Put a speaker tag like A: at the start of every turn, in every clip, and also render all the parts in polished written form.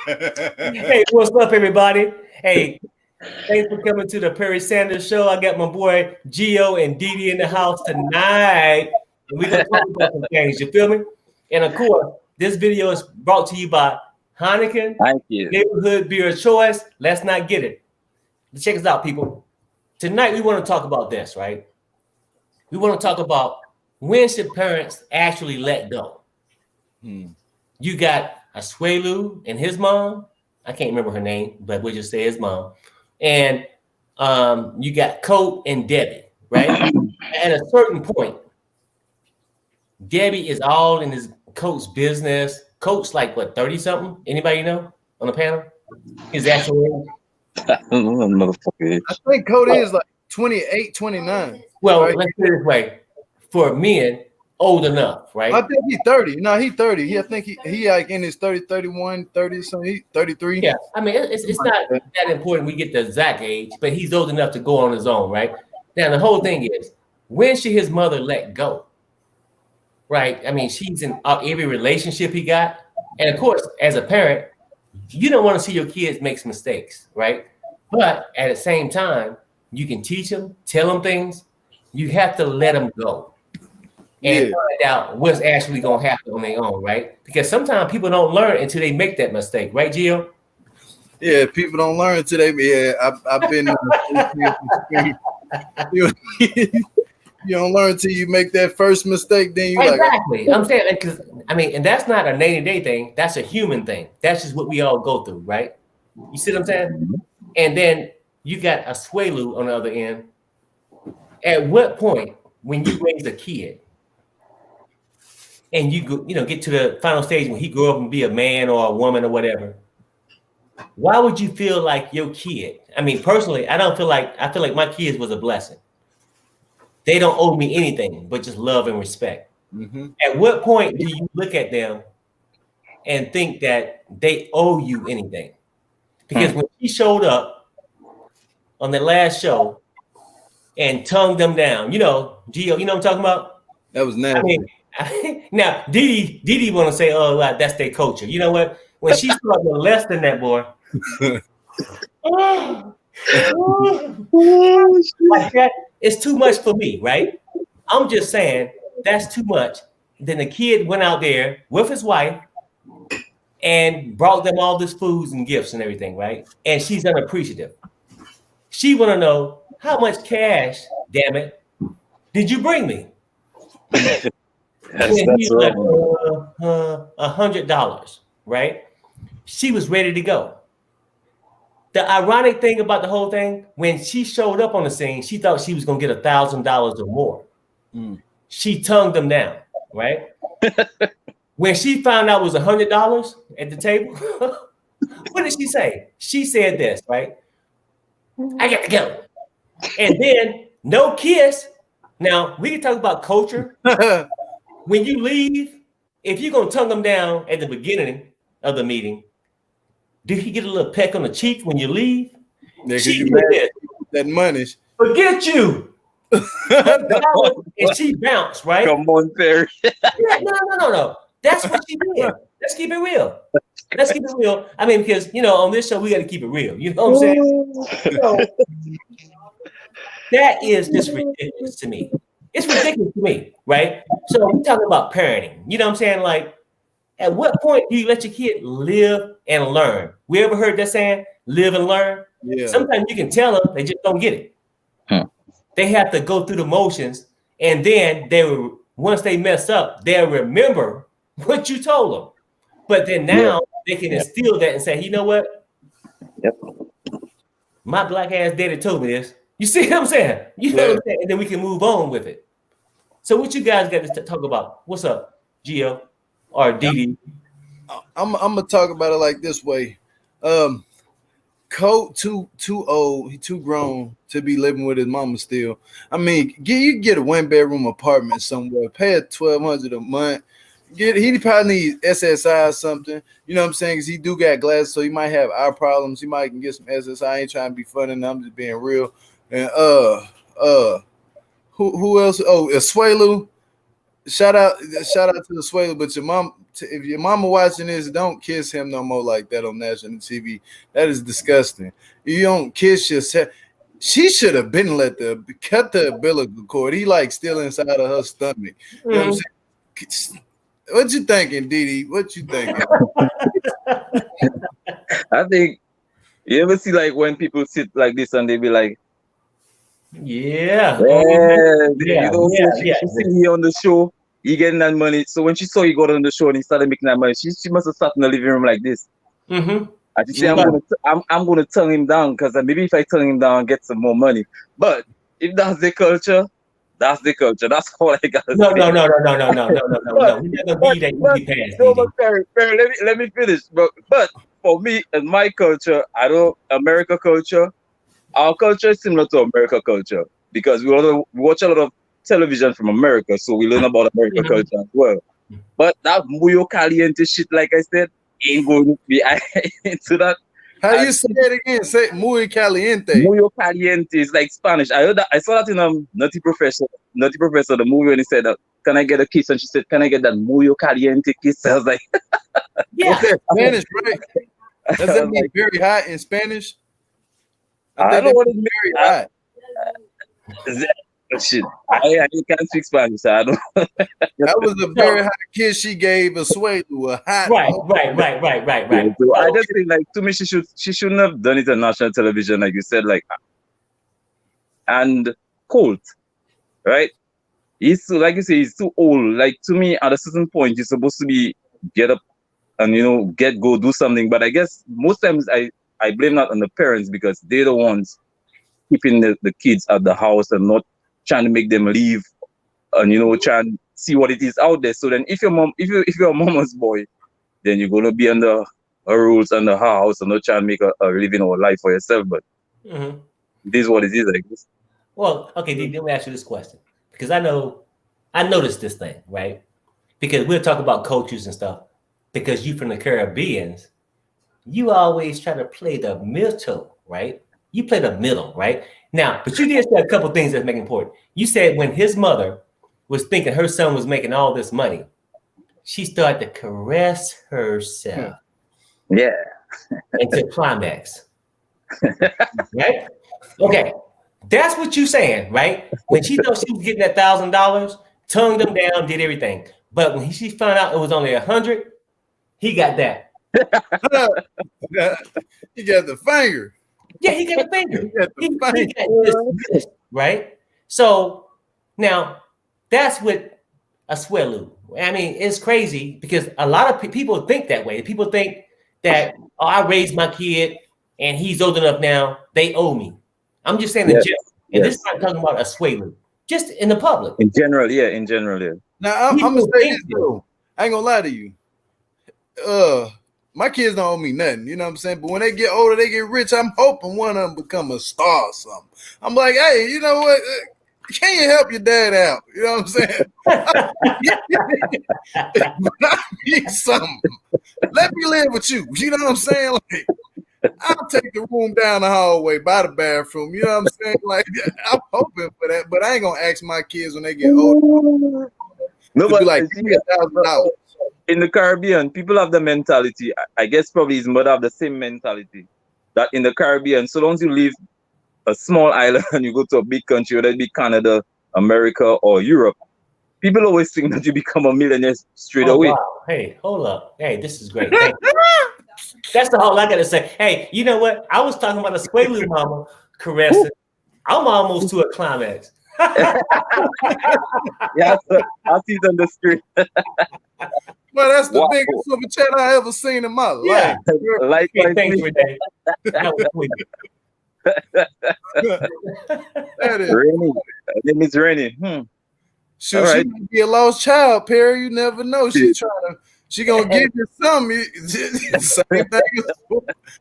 A: Hey, what's up, everybody? Hey, thanks for coming to the Perry Sanders Show. I got my boy Gio and Didi in the house tonight. And we're going to talk about some things, you feel me? And of course, this video is brought to you by Heineken,
B: Thank you.
A: Neighborhood Beer of Choice. Let's not get it. Check us out, people. Tonight, we want to talk about this, right? We want to talk about when should parents actually let go? You got Asuelu and his mom. I can't remember her name, but we'll just say his mom. And you got Colt and Debbie, right? At a certain point, Debbie is all in his Colt's business. Colt's like, what, 30-something? Anybody know on the panel? His actual age?
C: I think Colt is like 28, 29.
A: Well,
C: right?
A: let's put it this way. For men, old enough, right?
C: I think he's 30. No, he's 30. I think he like in his 30, 31, 30, something. He's 33.
A: Yeah, I mean, it's not that important we get the exact age, but he's old enough to go on his own, right? Now, the whole thing is, when should his mother let go? Right? I mean, she's in every relationship he got. And of course, as a parent, you don't want to see your kids make mistakes, right? But at the same time, you can teach them, tell them things. You have to let them go and find out what's actually going to happen on their own, right? Because sometimes people don't learn until they make that mistake, right, Gio?
C: Yeah, people don't learn until they. Yeah, I've been. You don't learn until you make that first mistake. Then you
A: exactly. I'm saying, because I mean, and that's not a 90-day thing. That's a human thing. That's just what we all go through, right? You see what I'm saying? And then you got Asuelu on the other end. At what point, when you raise a kid, and you go, get to the final stage when he grow up and be a man or a woman or whatever, why would you feel like your kid? I mean, personally, I feel like my kids was a blessing. They don't owe me anything but just love and respect. Mm-hmm. At what point do you look at them and think that they owe you anything? Because when he showed up on the last show and tongued them down, Gio, you know what I'm talking about?
C: That was nasty.
A: Now, Didi want to say, oh, well, that's their culture. You know what? When she started molesting that boy, like that, it's too much for me, right? I'm just saying that's too much. Then the kid went out there with his wife and brought them all this foods and gifts and everything, right? And she's unappreciative. She want to know, how much cash, damn it, did you bring me? That's like, $100, right? She was ready to go. The ironic thing about the whole thing, when she showed up on the scene, she thought she was going to get $1,000 or more. She tongued them down, right? When she found out it was $100 at the table, what did she say? She said this, right? I got to go. And then no kiss. Now, we can talk about culture. When you leave, if you're going to tongue them down at the beginning of the meeting, did he get a little peck on the cheek when you leave? She did
C: that money.
A: Forget you. And she bounced, right?
B: Come on, Perry.
A: No. That's what she did. Let's keep it real. I mean, because, on this show, we got to keep it real. You know what I'm saying? So, that is just ridiculous to me. It's ridiculous to me, right? So we're talking about parenting. You know what I'm saying? Like, at what point do you let your kid live and learn? We ever heard that saying, live and learn? Yeah. Sometimes you can tell them, they just don't get it. They have to go through the motions, and then once they mess up, they'll remember what you told them. But then now they can instill that and say, you know what?
B: Yep.
A: My black ass daddy told me this. You see what I'm saying? You know what I'm saying? And then we can move on with it. So what you guys got to talk about? What's up, Gio or Didi?
C: I'm gonna talk about it like this way. Colt too old, he too grown to be living with his mama still. I mean, you get a 1-bedroom apartment somewhere, pay $1,200 a month. He probably needs SSI or something. You know what I'm saying? Because he do got glasses, so he might have eye problems. He might can get some SSI. I ain't trying to be funny, I'm just being real. And who else? Oh, Asuelu. shout out to the Asuelu, but your mom, if your mama watching this, don't kiss him no more like that on national TV. That is disgusting. You don't kiss yourself. She should have been cut the umbilical cord. He like still inside of her stomach. You know what I'm saying? What you thinking, Didi? What you thinking?
B: I think you ever see like when people sit like this and they be like,
A: yeah,
B: you know, she see you on the show, you getting that money. So when she saw you got on the show and he started making that money, she must have sat in the living room like this. I just say I'm gonna turn him down because maybe if I turn him down, I get some more money. But if that's the culture, that's the culture. That's all I gotta say.
A: No. We're not gonna be that easy pass.
B: No, but Perry, let me finish. But for me and my culture, America culture, our culture is similar to America culture because we watch a lot of television from America, so we learn about America culture as well. But that muy caliente shit, like I said, ain't going to be into that.
C: How you say it again? Say muy caliente.
B: Muy caliente is like Spanish. I heard that. I saw that in Nutty Professor, the movie, when he said that, can I get a kiss? And she said, can I get that muy caliente kiss? I was like,
A: yeah,
C: Spanish, right? Does that mean very hot in Spanish?
B: I don't know what it means.
C: Very hot.
B: Shit, I can't speak Spanish. So I don't.
C: That was a very hot kiss she gave Asuelu. A hot.
A: Right.
B: So I just think, like, to me, she shouldn't have done it on national television, like you said, like. And Colt, right? He's too, like you say, he's too old. Like, to me, at a certain point, you're supposed to be get up and go do something. But I guess most times I blame that on the parents because they're the ones keeping the kids at the house and not trying to make them leave and try and see what it is out there. So then if you're a mama's boy, then you're gonna be under her rules, under her house, and not try and make a living or a life for yourself. But it is what it is, I guess.
A: Well, okay, let me ask you this question. Because I noticed this thing, right? Because we'll talk about cultures and stuff. Because you from the Caribbean, you always try to play the middle, right? You play the middle, right? Now, but you did say a couple things that make important. You said when his mother was thinking her son was making all this money, she started to caress herself.
B: Yeah.
A: Into climax. Right? Okay. That's what you're saying, right? When she thought she was getting that $1,000, tongued him down, did everything. But when she found out it was only 100, he got that.
C: He got the finger.
A: Yeah, he got a finger. He got this, right? So now that's with Asuelu. I mean, it's crazy because a lot of people think that way. People think that, I raised my kid and he's old enough now, they owe me. I'm just saying in general. And this is not talking about Asuelu, just in the public.
B: In general, yeah.
C: Now, I'm going to say this, though. I ain't going to lie to you. My kids don't owe me nothing, you know what I'm saying? But when they get older, they get rich, I'm hoping one of them become a star or something. I'm like, hey, you know what? Can you help your dad out? You know what I'm saying? But I need something. Let me live with you. You know what I'm saying? Like, I'll take the room down the hallway by the bathroom. You know what I'm saying? Like, I'm hoping for that, but I ain't gonna ask my kids when they get older.
B: No, but
C: like $1,000.
B: In the Caribbean, people have the mentality. I guess probably his mother have the same mentality that in the Caribbean, so long as you leave a small island and you go to a big country, whether it be Canada, America, or Europe, people always think that you become a millionaire straight away.
A: Wow. Hey, hold up. Hey, this is great. That's the whole I gotta say. Hey, you know what? I was talking about a Asuelu mama caressing. I'm almost to a climax.
B: Yeah, I see it on the screen.
C: Well, that's the biggest super chat I ever seen in my life.
B: Like,
A: thanks, Renee. That was sweet.
C: That is
B: Rennie. Her name is Rennie.
C: She might be a lost child, Perry. You never know. She gonna give you something. Same thing as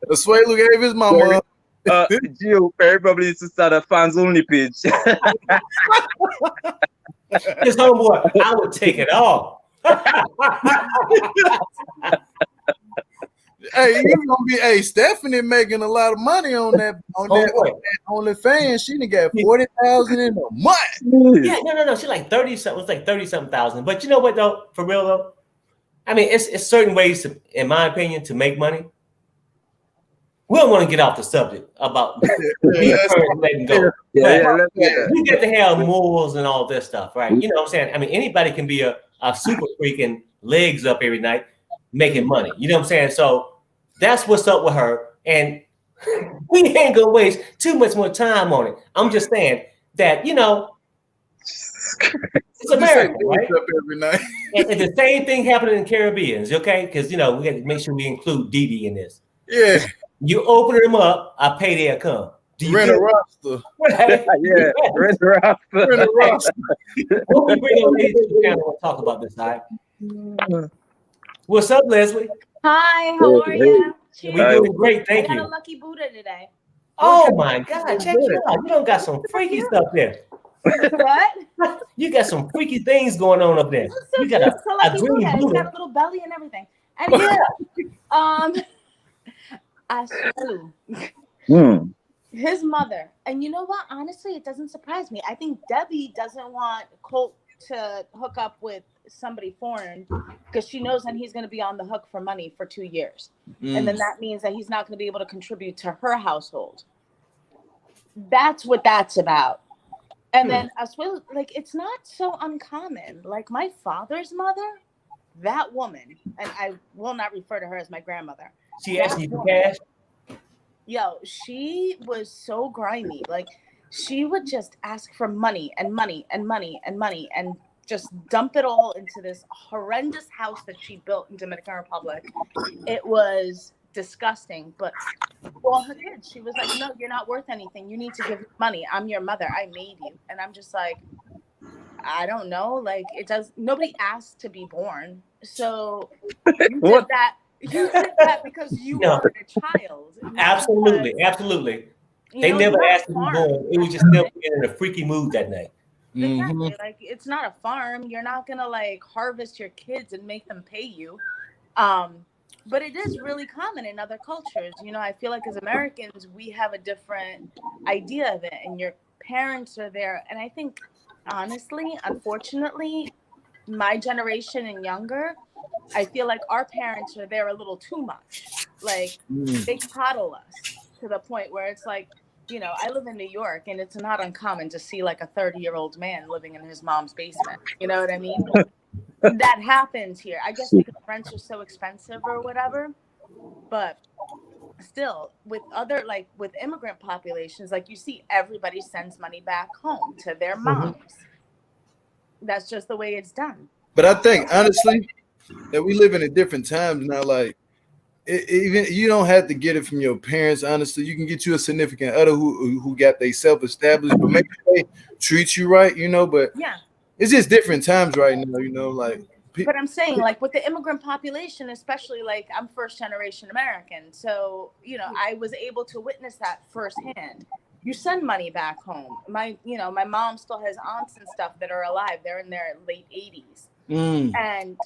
C: Asuelu gave his mama.
B: Gio, Perry probably needs to start a fans only page.
A: His homeboy, I would take it all.
C: Hey, you gonna be Stephanie making a lot of money on that OnlyFans. She done got 40,000 in a month.
A: Yeah, no. She like 30 something. It's like 30-something thousand. But you know what though? For real though, I mean, it's certain ways to, in my opinion, to make money. We don't want to get off the subject about letting go. You get to have morals and all this stuff, right? You know what I'm saying? I mean, anybody can be a super freak and legs up every night making money. You know what I'm saying? So that's what's up with her. And we ain't gonna waste too much more time on it. I'm just saying that, you know, it's America, right?
C: Up every night.
A: And the same thing happening in Caribbeans, okay? Because, you know, we got to make sure we include Dee in this.
C: Yeah.
A: You open them up, I pay their come.
C: Rent a roster.
B: Right? Yeah, rent a roster.
C: Rent a roster.
A: When we bring a lady to the panel, we'll talk about this, all right? What's up, Leslie?
D: Hi, how are you?
A: We're doing great, thank
D: I
A: you.
D: got a lucky Buddha today.
A: Oh my God, check you out. You don't got some freaky stuff there.
D: What?
A: You got some freaky things going on up there.
D: So
A: You got a green
D: Buddha. It's
A: Buddha.
D: got a little belly and everything. Anyway, Asuelu. His mother, and you know what? Honestly, it doesn't surprise me. I think Debbie doesn't want Colt to hook up with somebody foreign because she knows that he's going to be on the hook for money for 2 years. And then that means that he's not going to be able to contribute to her household. That's what that's about. And then Asuelu, like, it's not so uncommon. Like, my father's mother, that woman, and I will not refer to her as my grandmother.
A: She asked you for cash?
D: Yo, she was so grimy. Like, she would just ask for money and money and money and money and just dump it all into this horrendous house that she built in Dominican Republic. It was disgusting. But for her kids, she was like, no, you're not worth anything. You need to give me money. I'm your mother. I made you. And I'm just like, I don't know. Like, nobody asked to be born. So you did that. You did that because you were a child.
A: Absolutely. They never asked to be born. It was just them in a freaky mood that night.
D: Exactly. Like, it's not a farm. You're not gonna like harvest your kids and make them pay you. But it is really common in other cultures. You know, I feel like as Americans, we have a different idea of it, and your parents are there. And I think, honestly, unfortunately, my generation and younger, I feel like our parents are there a little too much. Like, they coddle us to the point where it's like, you know, I live in New York, and it's not uncommon to see like a 30-year-old man living in his mom's basement. You know what I mean? That happens here. I guess because rents are so expensive or whatever. But still, with other, like with immigrant populations, like you see everybody sends money back home to their moms. That's just the way it's done.
C: But I think, honestly, that we live in different times now. Like, even you don't have to get it from your parents. Honestly, you can get you a significant other who got they self-established, but maybe they treat you right, you know. But
D: yeah,
C: it's just different times right now, you know. Like,
D: but I'm saying, like, with the immigrant population, especially, like, I'm first generation American, so you know, I was able to witness that firsthand. You send money back home. My mom still has aunts and stuff that are alive. They're in their late 80s, and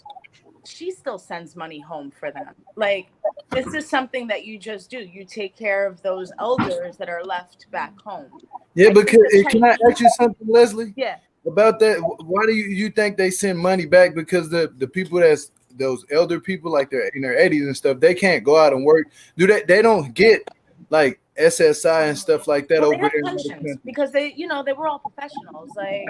D: she still sends money home for them. Like, this is something that you just do. You take care of those elders that are left back home.
C: Yeah, because can I ask you something, Leslie?
D: Yeah.
C: About that, why do you think they send money back? Because the people that's those elder people, like they're in their 80s and stuff, they can't go out and work. They don't get like SSI and stuff like that over there
D: because they were all professionals. Like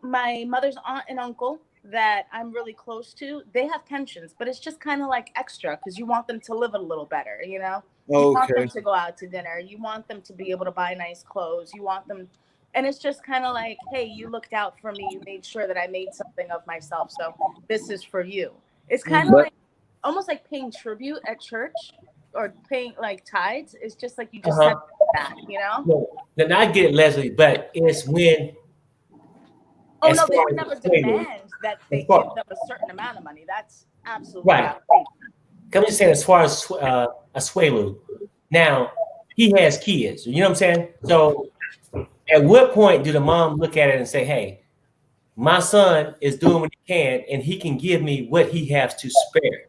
D: my mother's aunt and uncle that I'm really close to, they have pensions, but it's just kind of like extra because you want them to live a little better, you know? You want them to go out to dinner. You want them to be able to buy nice clothes. You want them, and it's just kind of like, hey, you looked out for me. You made sure that I made something of myself. So this is for you. It's kind of like, almost like paying tribute at church or paying like tithes. It's just like you just send it back, you know?
A: Then I get it, Leslie, but it's when.
D: Oh, no, they would never demand that they give them a certain amount of money. That's absolutely
A: right. I'm just saying, as far as Asuelu, now he has kids. You know what I'm saying? So, at what point do the mom look at it and say, "Hey, my son is doing what he can, and he can give me what he has to spare"?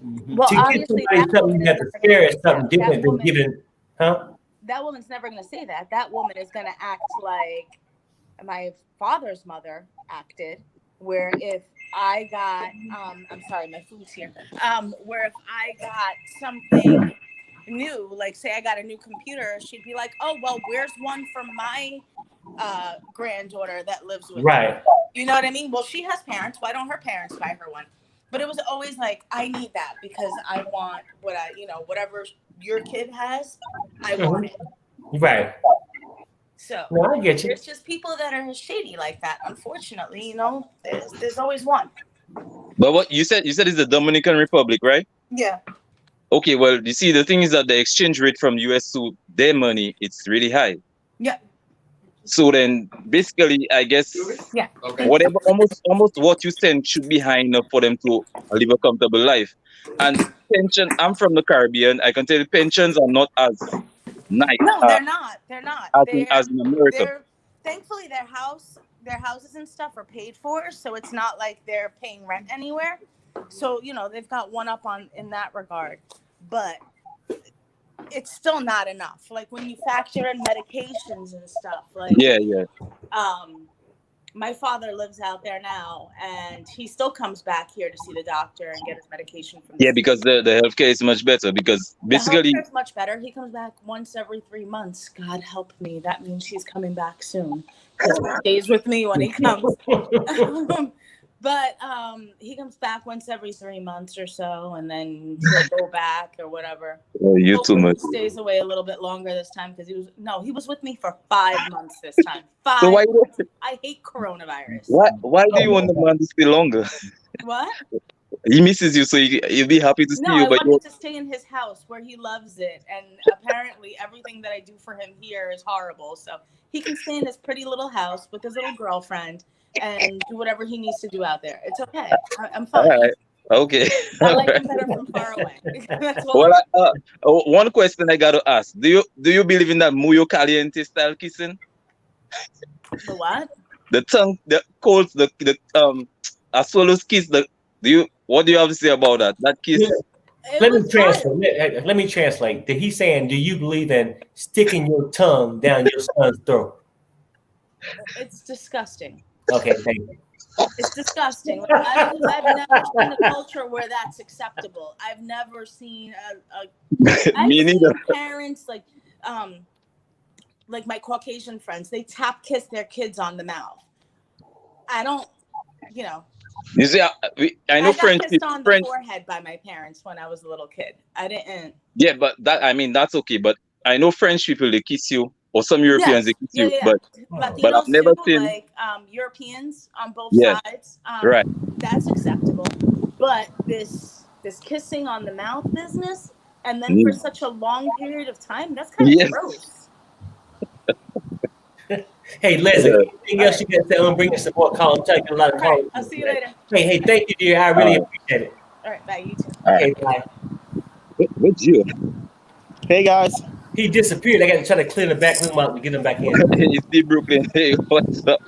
D: Well,
A: To give
D: obviously,
A: somebody
D: that
A: something,
D: woman
A: you have
D: is
A: to
D: never
A: scare
D: gonna
A: it something
D: that
A: different than
D: woman.
A: giving, huh?
D: That woman's never gonna say that. That woman is gonna act like my father's mother acted, where if I got, I'm sorry, my food's here. Where if I got something new, like say I got a new computer, she'd be like, "Oh, well, where's one for my granddaughter that lives with
A: Right.
D: me?" You know what I mean? Well, she has parents. Why don't her parents buy her one? But it was always like, I need that because I want what I, whatever your kid has, I want it.
A: Right.
D: So
A: No, I get you.
D: there's just people that are shady like that. Unfortunately, there's always one.
B: But what you said it's the Dominican Republic, right?
D: Yeah.
B: Okay, well, you see, the thing is that the exchange rate from US to their money, it's really high.
D: Yeah.
B: So then, basically, I guess
D: Yeah.
B: whatever, almost what you send should be high enough for them to live a comfortable life. And pension, I'm from the Caribbean. I can tell you, pensions are not as nice
D: No, they're not. They're not.
B: as in America.
D: They're thankfully their houses and stuff are paid for, so it's not like they're paying rent anywhere. So they've got one up on in that regard, but it's still not enough. Like when you factor in medications and stuff, like
B: Yeah.
D: my father lives out there now, and he still comes back here to see the doctor and get his medication from.
B: Yeah, because the healthcare is much better. Because basically,
D: the healthcare is much better. He comes back once every 3 months. God help me. That means he's coming back soon because he stays with me when he comes. But he comes back once every 3 months or so, and then he'll go back or whatever.
B: you too much.
D: He stays away a little bit longer this time because he was with me for 5 months this time.
B: So why?
D: I hate coronavirus.
B: Why do you want the man to stay longer?
D: What?
B: He misses you, so he'll be happy to see you.
D: I want him to stay in his house where he loves it, and apparently everything that I do for him here is horrible. So he can stay in his pretty little house with his little girlfriend and do whatever he needs to do out there. It's okay. I'm fine.
B: All right. Okay.
D: I like him better from far away. That's
B: well, one question I got to ask: Do you believe in that Muyo Caliente style kissing?
D: The what?
B: The tongue, the colds, the Asuelu's kiss. What do you have to say about that? That kiss.
A: Yeah. Let me translate. Did he saying, do you believe in sticking your tongue down your son's throat?
D: It's disgusting.
A: Okay, thank you.
D: It's disgusting. Like, I've never seen a culture where that's acceptable. I've never seen I've seen parents like my Caucasian friends, they tap kiss their kids on the mouth. I don't,
B: You see, I know French.
D: I got kissed on the forehead by my parents when I was a little kid. I didn't.
B: Yeah, but that's okay. But I know French people, they kiss you, or some Europeans they kiss you.
D: But
B: I've never seen
D: like Europeans on both sides.
B: Right.
D: That's acceptable. But this kissing on the mouth business, and then for such a long period of time, that's kind of gross.
A: Hey, Leslie, anything else you got to say? I'm going to bring you some more calls. I'm taking a lot of calls.
D: I'll see you later.
A: Hey, thank you, dear. I really appreciate it.
D: All right, bye. You too.
A: Okay, bye.
B: What's you?
E: Hey, guys.
A: He disappeared. I got to try to clear the back room out to get him back in.
B: Hey, Steve Brooklyn. Hey, what's up?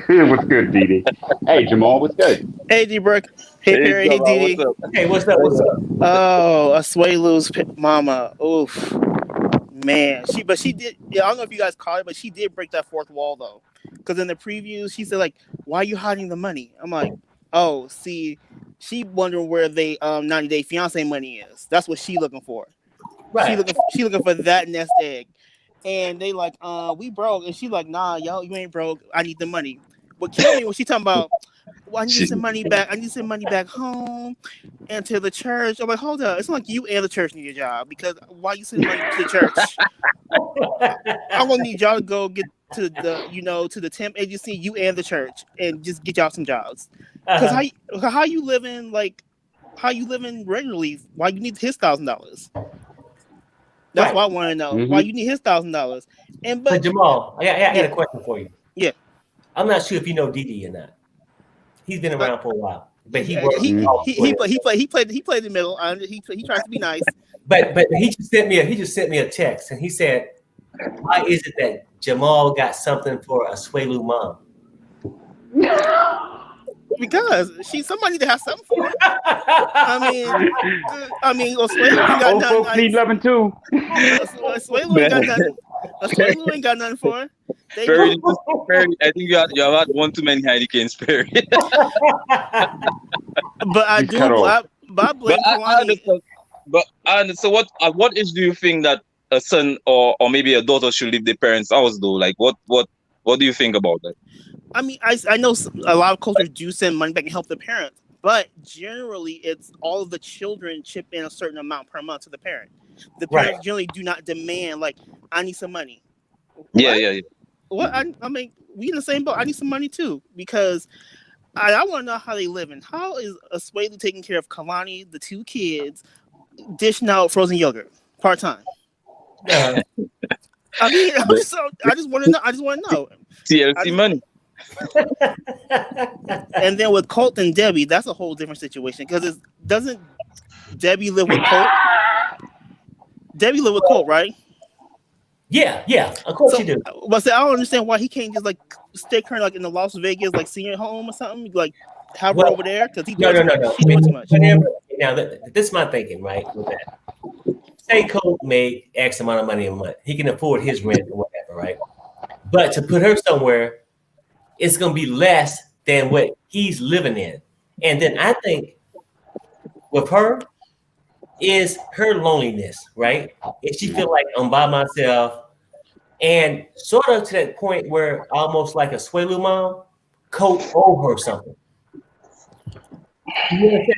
F: What's good, Didi? Hey, Jamal, what's good?
E: Hey, D-Brook. Hey, Perry. Hey, Didi.
A: Hey, what's up?
E: Oh, Asuelu's mama. Oof. Man, she did. Yeah, I don't know if you guys caught it, but she did break that fourth wall though. Because in the previews, she said like, "Why are you hiding the money?" I'm like, "Oh, see, she wondering where they 90-day fiance money is. That's what she looking for. Right. She looking for that nest egg." And they like, we broke, and she like, "Nah, yo, you ain't broke. I need the money." What killed me when she talking about, "Well, I need some money back. I need some money back home and to the church." I'm like, hold up. It's not like you and the church need a job, because why you sending money to the church? I'm gonna need y'all to go get to the to the temp agency, you and the church, and just get y'all some jobs. Because how you living regularly? Why you need his $1,000? That's what I want to know. Mm-hmm. Why you need his $1,000? But
A: Jamal, I got a question for you.
E: Yeah.
A: I'm not sure if you know Didi or not. He's been around for a while, but he played
E: the middle. He tries to be nice.
A: But he just sent me a text, and he said, "Why is it that Jamal got something for Asuelu mom?"
E: Because she's somebody to have something for. I mean, Asuelu ain't got
F: Old
E: nothing.
F: folks need loving too.
E: Asuelu ain't got nothing. Asuelu ain't got nothing for her. They
B: Perry,
E: do.
B: Perry, I think you have had one too many Heinekens, Perry.
E: But I
F: He's
E: do.
F: cut off.
E: I blame
B: I
E: Kalani.
B: understand. But I understand. So at what age do you think that a son or maybe a daughter should leave their parents' house though? Like what do you think about that?
E: I mean, I know a lot of cultures do send money back and help the parents, but generally, it's all of the children chip in a certain amount per month to the parent. The parents generally do not demand like, I need some money.
B: Yeah.
E: What? I mean, we in the same boat. I need some money too because I want to know how they living. How is Asuelu taking care of Kalani, the 2 kids, dishing out frozen yogurt part time? I mean, I just want to know. I just want to know.
B: TLC money.
E: And then with Colt and Debbie, that's a whole different situation because doesn't Debbie live with Colt? Debbie live with Colt, right?
A: Yeah. Of course you do.
E: But I don't understand why he can't just like stick her like in the Las Vegas like senior home or something, like have her over there because he doing too much. She's doing too much.
A: Now this is my thinking, right? With that, say Colt made X amount of money a month, he can afford his rent or whatever, right? But to put her somewhere, it's going to be less than what he's living in. And then I think with her is her loneliness, right? If she feel like I'm by myself and sort of to that point where almost like a Asuelu mom, Colt owe her something.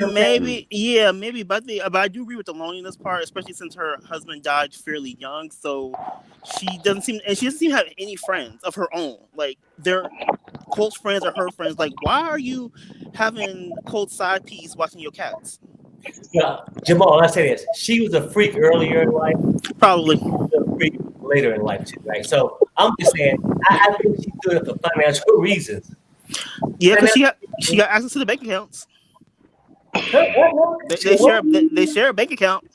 E: Maybe, but I do agree with the loneliness part, especially since her husband died fairly young. So she doesn't seem to have any friends of her own. Like their Colt's friends are her friends. Like, why are you having Colt's side piece watching your cats?
A: Yeah, Jamal, I say this: she was a freak earlier in life,
E: probably
A: a freak later in life too, right? So I'm just saying, I think she's doing it for financial reasons.
E: Yeah, because she got access to the bank accounts. They share a bank account.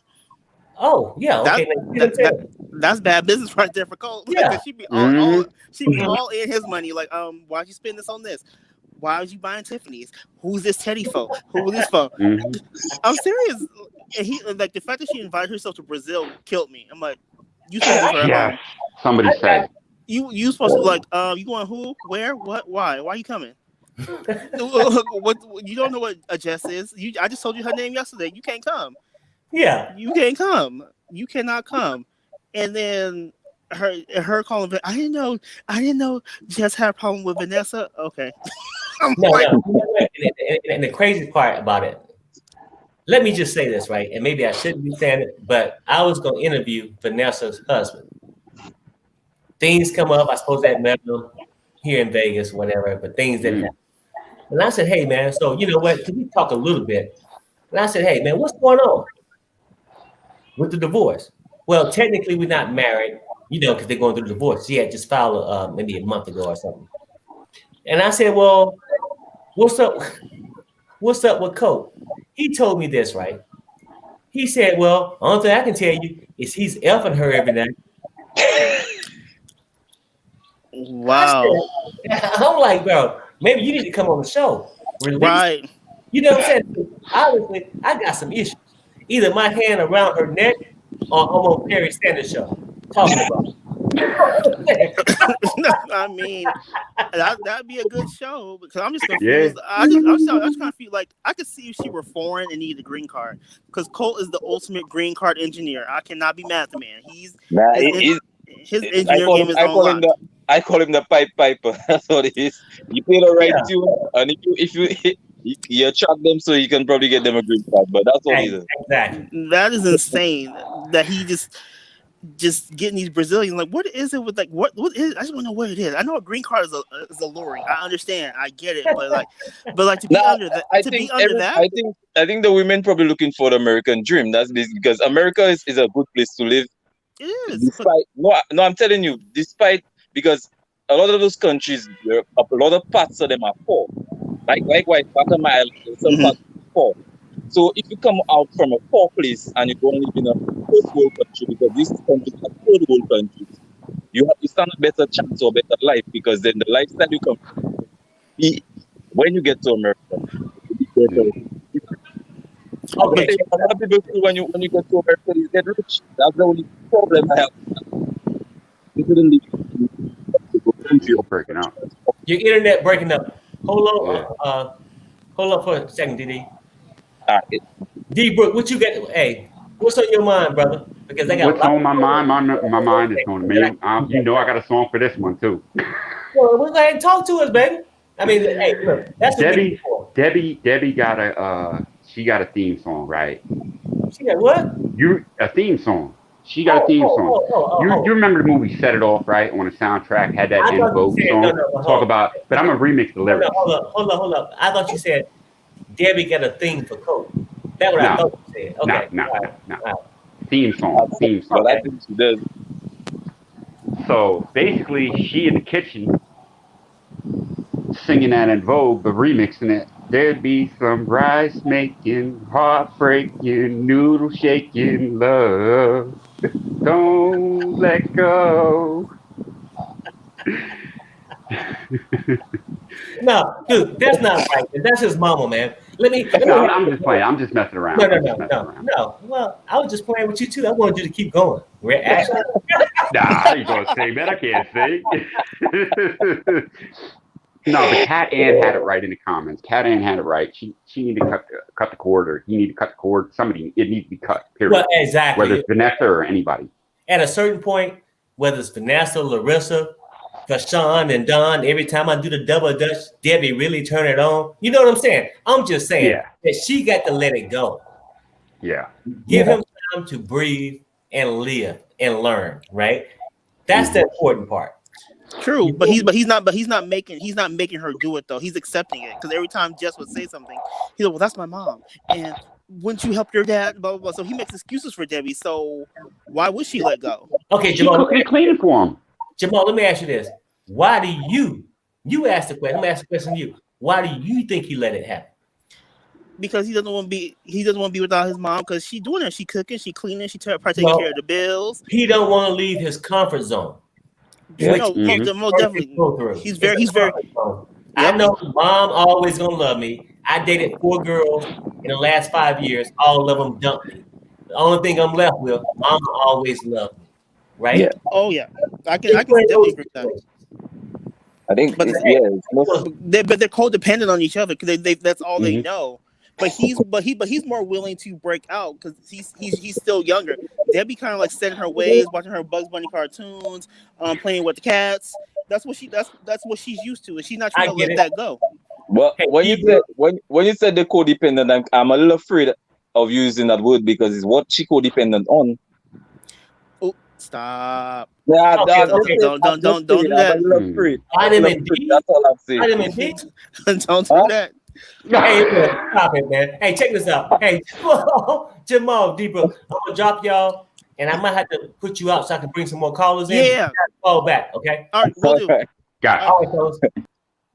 A: Oh yeah, okay.
E: That's bad business right there for Colt.
A: Yeah,
E: like, she be all in his money. Like, why'd you spend this on this? Why was you buying Tiffany's? Who's this Teddy for? Who was this for? I'm serious. And he like the fact that she invited herself to Brazil killed me. I'm like, you supposed to leave her at home.
F: Somebody said
E: you supposed to like you going who? Where? What? Why? Why are you coming? What you don't know what a Jess is? I just told you her name yesterday. You can't come.
A: Yeah,
E: you can't come. You cannot come. And then her calling. I didn't know Jess had a problem with Vanessa. Okay.
A: And the crazy part about it. Let me just say this, right? And maybe I shouldn't be saying it, but I was going to interview Vanessa's husband. Things come up. I suppose that met him here in Vegas, whatever. But things didn't happen. And I said, hey, man, so you know what? Can we talk a little bit? And I said, hey, man, what's going on with the divorce? Well, technically, we're not married, because they're going through the divorce. She had just filed maybe a month ago or something. And I said, well, what's up? What's up with Colt? He told me this, right? He said, well, the only thing I can tell you is he's effing her every night.
E: Wow.
A: I'm like, bro, maybe you need to come on the show.
E: Right.
A: You know what I'm saying? Obviously, I got some issues. Either my hand around her neck or I'm on Perry Sanders' show talking about it.
E: I mean, that'd be a good show because I'm just confused. Yeah. I just kind of feel like I could see if she were foreign and needed a green card because Colt is the ultimate green card engineer. I cannot be mad at the man. His engineer game is on lock.
B: I call him the pipe piper. That's what it is. You play the right tune, and if you attract them, so you can probably get them a green card. But that's what it is.
A: Exactly.
E: That is insane. That he just getting these Brazilians. Like, what is it with like what is? I just want to know what it is. I know a green card is alluring. I understand. I get it. But to be under that.
B: I think the women probably looking for the American dream. That's because America is a good place to live.
E: It is.
B: I'm telling you, because a lot of those countries, a lot of parts of them are poor. Like part of my island, some parts are poor. So if you come out from a poor place and you go and live in a first world country, because these countries are third world countries, you stand a better chance or better life because then the lifestyle you come from, when you get to America.
A: Okay.
B: A lot of people feel when you get to America, you get rich. That's the only problem I have. You couldn't leave.
F: You're breaking up.
A: Your internet breaking up. Hold on.
F: Yeah.
A: Hold on for a second, DD.
B: Alright.
A: D Brook, what you got? Hey, what's on your mind, brother? Because I got
F: What's on my mind? My mind is on me. You know I got a song for this one too.
A: Well, we'll go ahead and talk to us, baby. I mean, hey, look, that's what we for.
F: Debbie got she got a theme song, right?
A: She got what?
F: A theme song. She got a theme song. You remember the movie Set It Off, right? On the soundtrack had that En Vogue song. Talk about, but I'm gonna remix the lyrics.
A: Hold up. I thought you said Debbie got a theme for Colt. That's what I thought you said. Okay.
F: No. Theme song.
B: Well, I think she does.
F: So basically, she in the kitchen singing that En Vogue, but remixing it. There'd be some rice making, heartbreaking, noodle shaking love. Don't let go.
A: No, dude, that's not right. That's his mama, man.
F: I'm just playing. I'm just messing around.
A: No. Well, I was just playing with you too. I wanted you to keep going. Actually,
F: I ain't gonna sing, man. I can't sing. No, but Cat Ann had it right in the comments. Cat Ann had it right. She needed to cut the cord, or he needed to cut the cord. It needs to be cut. Period.
A: Well, exactly.
F: Whether it's Vanessa or anybody.
A: At a certain point, whether it's Vanessa, Larissa, Fashawn, and Don, every time I do the double dutch, Debbie really turn it on. You know what I'm saying? I'm just saying that she got to let it go.
F: Yeah.
A: Give him time to breathe and live and learn. Right. That's the important part.
E: True, but he's not making her do it though. He's accepting it because every time Jess would say something, he's like, "Well, that's my mom," and wouldn't you help your dad? Blah blah blah. So he makes excuses for Debbie. So why would she let go?
A: Okay,
F: Jamal, cooking and cleaning for him.
A: Jamal, let me ask you this: why do you ask the question? Let me ask the question to you. Why do you think he let it happen?
E: Because he doesn't want to be without his mom. Because she doing it. She cooking. She cleaning. She probably taking care of the bills.
A: He don't want to leave his comfort zone.
E: Yeah. Most definitely. He's very.
A: I know mom always gonna love me. I dated 4 girls in the last 5 years. All of them dumped me. The only thing I'm left with, mama always loved me. Right?
E: Yeah. Oh yeah. I can definitely agree with that.
B: I think, but
E: they're codependent on each other because they that's all they know. But he's more willing to break out because he's still younger. Debbie kind of like set in her ways, watching her Bugs Bunny cartoons, playing with the cats. That's what she's used to, and she's not trying to let that go.
B: Well, when you said the codependent, I'm a little afraid of using that word because it's what she codependent on.
E: Oh, stop!
B: Yeah,
E: don't do that.
A: Vitamin D.
B: That's all I'm saying.
A: Vitamin D.
E: Don't do that.
A: Hey, stop it, man. Hey, check this out. Hey, Jamal, D-Bro, I'm gonna drop y'all, and I might have to put you out so I can bring some more callers in.
E: Yeah.
A: Call back, okay?
E: All right, we'll do.
F: Got it.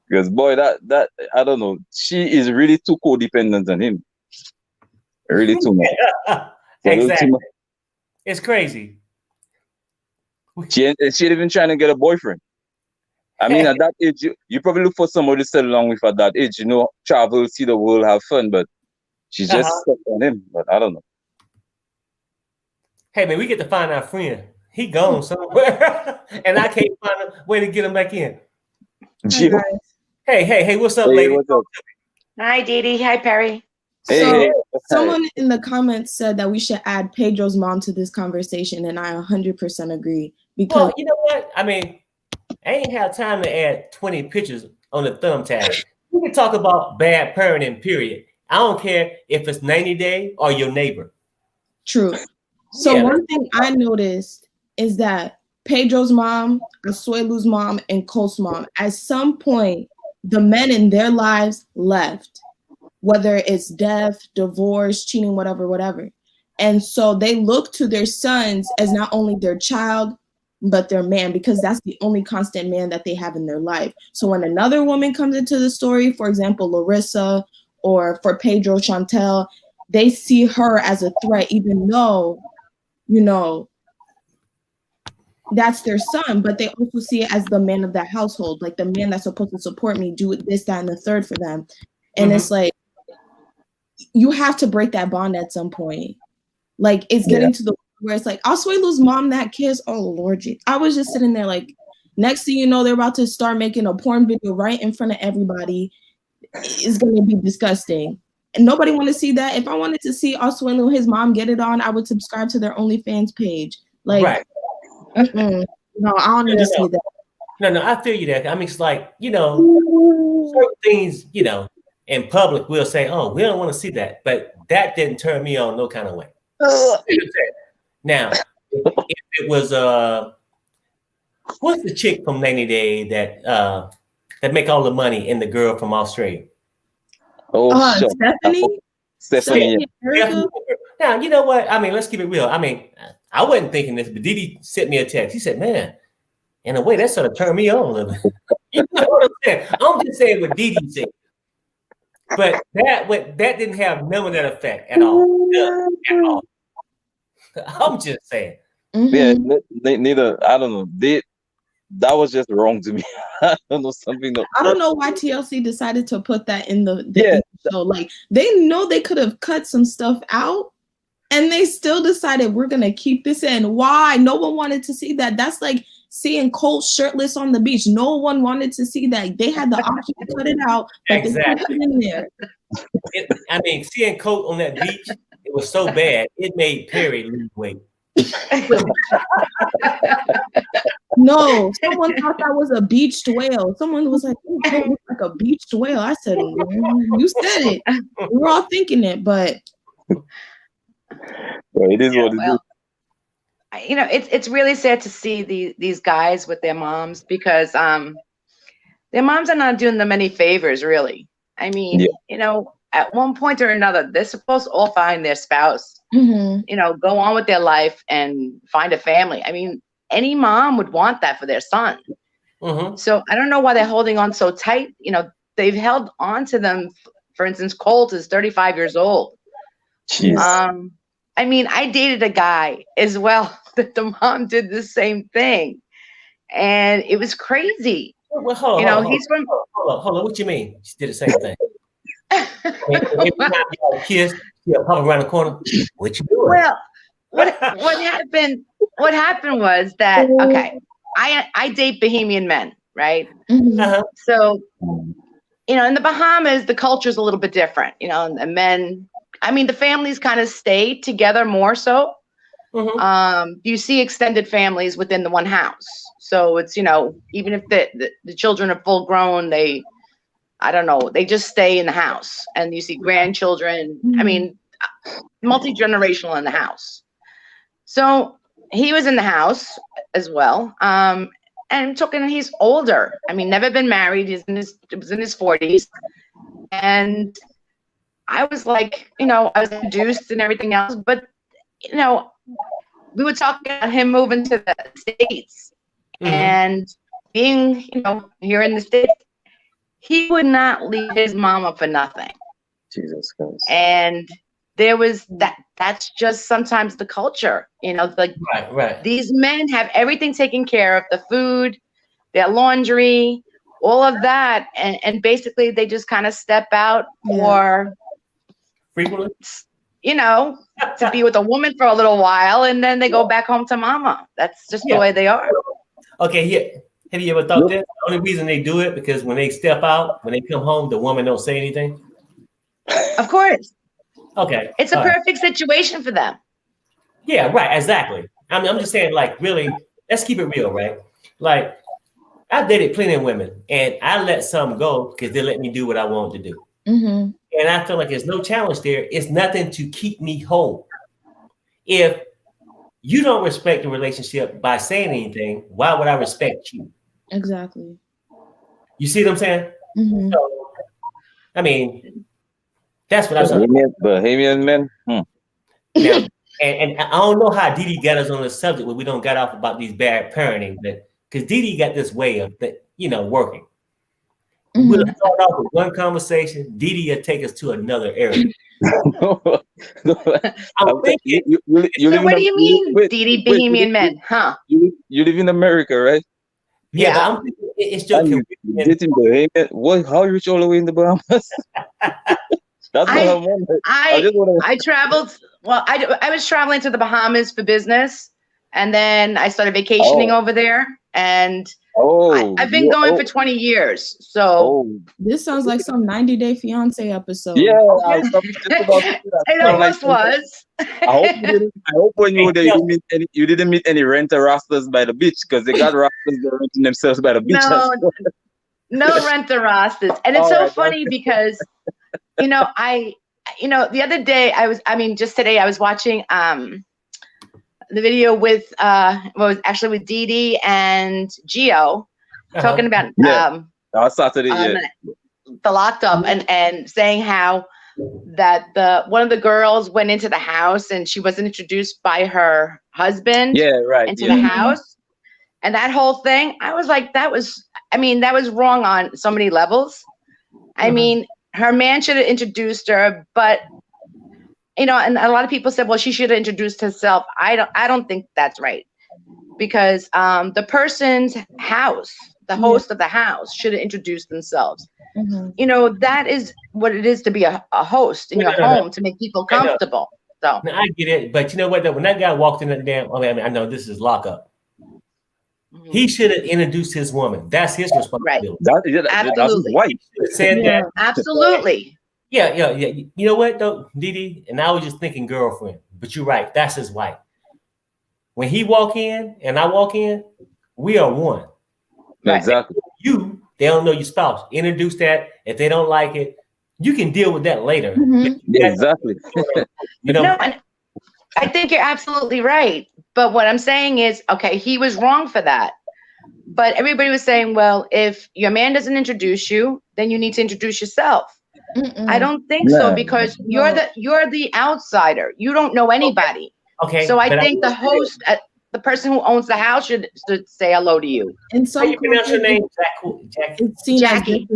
B: Because boy, that I don't know. She is really too codependent on him. Really too much.
A: Exactly. It's crazy.
B: She ain't even trying to get a boyfriend. I mean, at that age, you probably look for somebody to settle along with at that age. You know, travel, see the world, have fun. But she's just stuck on him. But I don't know.
A: Hey, man, we get to find our friend. He gone somewhere, and I can't find a way to get him back in. Hey, what's up, lady?
B: What's up?
G: Hi, Didi. Hi, Perry.
B: Hey.
H: Someone in the comments said that we should add Pedro's mom to this conversation, and I 100% agree. Because
A: you know what? I mean, I ain't have time to add 20 pictures on the thumbtack. We can talk about bad parenting, period. I don't care if it's 90 Day or your neighbor.
H: True. So one thing I noticed is that Pedro's mom, Asuelu's mom, and Colt's mom, at some point, the men in their lives left, whether it's death, divorce, cheating, whatever. And so they look to their sons as not only their child, but their man, because that's the only constant man that they have in their life. So when another woman comes into the story, for example, Larissa, or for Pedro, Chantel, they see her as a threat, even though, you know, that's their son, but they also see it as the man of that household, like the man that's supposed to support me, do this, that, and the third for them. And it's like, you have to break that bond at some point. Like, it's getting to the where it's like, Asuelu's mom, that kiss, oh Lord, I was just sitting there like, next thing you know, they're about to start making a porn video right in front of everybody. It's going to be disgusting. And nobody want to see that. If I wanted to see Asuelu and his mom get it on, I would subscribe to their OnlyFans page. Like, no, I don't need to see that.
A: No, I feel you there. I mean, it's like, you know, certain things, you know, in public, we'll say, oh, we don't want to see that. But that didn't turn me on no kind of way. Now, if it was, what's the chick from 90 Day that make all the money and the girl from Australia?
B: Sure.
H: Stephanie.
A: Now, you know what? I mean, let's keep it real. I mean, I wasn't thinking this, but Didi sent me a text. He said, man, in a way, that sort of turned me on a little bit. You know what I'm saying? I'm just saying what Didi said. But that didn't have none of that effect at all. At all. I'm just saying.
B: Yeah, neither. I don't know. That was just wrong to me. I don't know something.
H: I don't know why TLC decided to put that in the show. Like, they know they could have cut some stuff out, and they still decided we're gonna keep this in. Why? No one wanted to see that. That's like seeing Colt shirtless on the beach. No one wanted to see that. They had the option to cut it out, but
A: exactly.
H: They put it in there.
A: I mean, seeing Colt on that beach, it was so bad. It made Perry lose weight.
H: No, someone thought that was a beached whale. Someone was like, "Oh, Colt looks like a beached whale." I said, "You said it." We're all thinking it, but
B: it is what it is.
G: You know, it's really sad to see these guys with their moms, because their moms are not doing them any favors, really. I mean, you know, at one point or another, they're supposed to all find their spouse, you know, go on with their life and find a family. I mean, any mom would want that for their son. So I don't know why they're holding on so tight. You know, they've held on to them. For instance, Colt is 35 years old.
B: Jeez.
G: I mean, I dated a guy as well that the mom did the same thing, and it was crazy.
A: Well, hold on, hold on. What you mean? She did the same thing. Every time you kiss, you pop around the corner. What you doing?
G: Well, what happened? What happened was that, okay, I date Bahamian men, right? So, you know, in the Bahamas, the culture is a little bit different. You know, the men, I mean, the families kind of stay together more so. You see extended families within the one house. So it's, you know, even if the children are full grown, I don't know, they just stay in the house. And you see grandchildren, I mean, multi-generational in the house. So he was in the house as well. And he's older. I mean, never been married. He was in his 40s. And I was like, you know, I was induced and everything else. But, you know, we were talking about him moving to the States and being, you know, here in the States. He would not leave his mama for nothing.
B: Jesus Christ.
G: And there was that's just sometimes the culture, you know, like these men have everything taken care of, the food, their laundry, all of that. And basically they just kind of step out for
A: frequently,
G: you know, to be with a woman for a little while, and then they go back home to mama. That's just the way they are.
A: Okay, yeah. Have you ever thought that? The only reason they do it because when they step out, when they come home, the woman don't say anything?
G: Of course.
A: Okay.
G: It's a perfect situation for them.
A: Yeah, right, exactly. I mean, I'm just saying, like, really, let's keep it real, right? Like, I've dated plenty of women, and I let some go because they let me do what I wanted to do. And I feel like there's no challenge there. It's nothing to keep me whole. If you don't respect the relationship by saying anything, why would I respect you?
H: Exactly.
A: You see what I'm saying? So, I mean, that's what I'm saying.
B: Bahamian men.
A: Now, and I don't know how Didi got us on the subject when we don't got off about these bad parenting, but because Didi got this way of working. We'll start off with one conversation. Didi will take us to another area.
B: No, no.
A: I'm thinking.
B: You
G: So
B: live
G: what
B: in
G: do you mean,
B: wait,
G: Didi
B: wait,
G: Bohemian men? Huh?
B: you live in America, right?
A: Yeah, but
G: Yeah.
A: I'm thinking it's your
B: And you
A: Caribbean.
B: dating Bahamian. What? How you reach all the way in the Bahamas? That's what I'm wondering. I just want
G: I traveled. Well, I was traveling to the Bahamas for business, and then I started vacationing over there, and I've been going for 20 years. So
H: This sounds like some 90-Day Fiance episode.
B: yeah, I was just about to say that.
G: it
B: Sound
G: almost was.
B: I hope when you were there, you didn't meet any renter rastas by the beach, because they got rastas that are renting themselves by the beach.
G: No, no rent the rastas. And it's so funny because, the other day just today I was watching the video with was actually with Didi and Gio talking about
B: Saturday,
G: the locked up and saying how that one of the girls went into the house and she wasn't introduced by her husband into the house. And that whole thing, I was like, that was wrong on so many levels. I mean, her man should have introduced her, but and a lot of people said, well, she should have introduced herself. I don't think that's right, because the person's house, the host of the house, should have introduced themselves. That is what it is to be a host in your home, to make people comfortable. So
A: now, I get it, but you know what? Though, when that guy walked in that damn, I know this is lockup. He should have introduced his woman. That's his responsibility.
G: Right.
B: That's his wife.
A: Said that.
G: Absolutely.
A: Yeah. You know what though, Didi? And I was just thinking girlfriend, but you're right. That's his wife. When he walk in and I walk in, we are one.
B: Exactly.
A: They don't know your spouse. Introduce that. If they don't like it, you can deal with that later.
B: Exactly.
G: And I think you're absolutely right. But what I'm saying is, okay, he was wrong for that. But everybody was saying, well, if your man doesn't introduce you, then you need to introduce yourself. I don't think so, because you're the outsider. You don't know anybody.
A: Okay.
G: So I think the host, the person who owns the house, should say hello to you.
H: And so,
A: how you pronounce your name?
H: Jackie.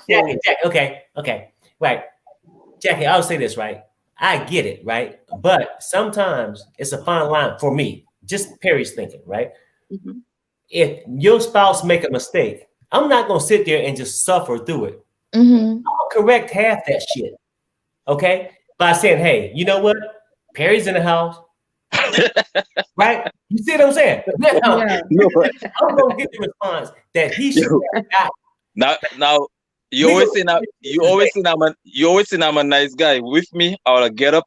A: Jackie. Okay. Right. Jackie, I'll say this, right? I get it, right? But sometimes it's a fine line for me. Just Perry's thinking, right? If your spouse make a mistake, I'm not going to sit there and just suffer through it. I'll correct half that shit, okay? By saying, hey, you know what? Perry's in the house, right? You see what I'm saying? Now, I'm going to get the response that he should have got.
B: Now, you always say I'm a nice guy. With me, I'll get up.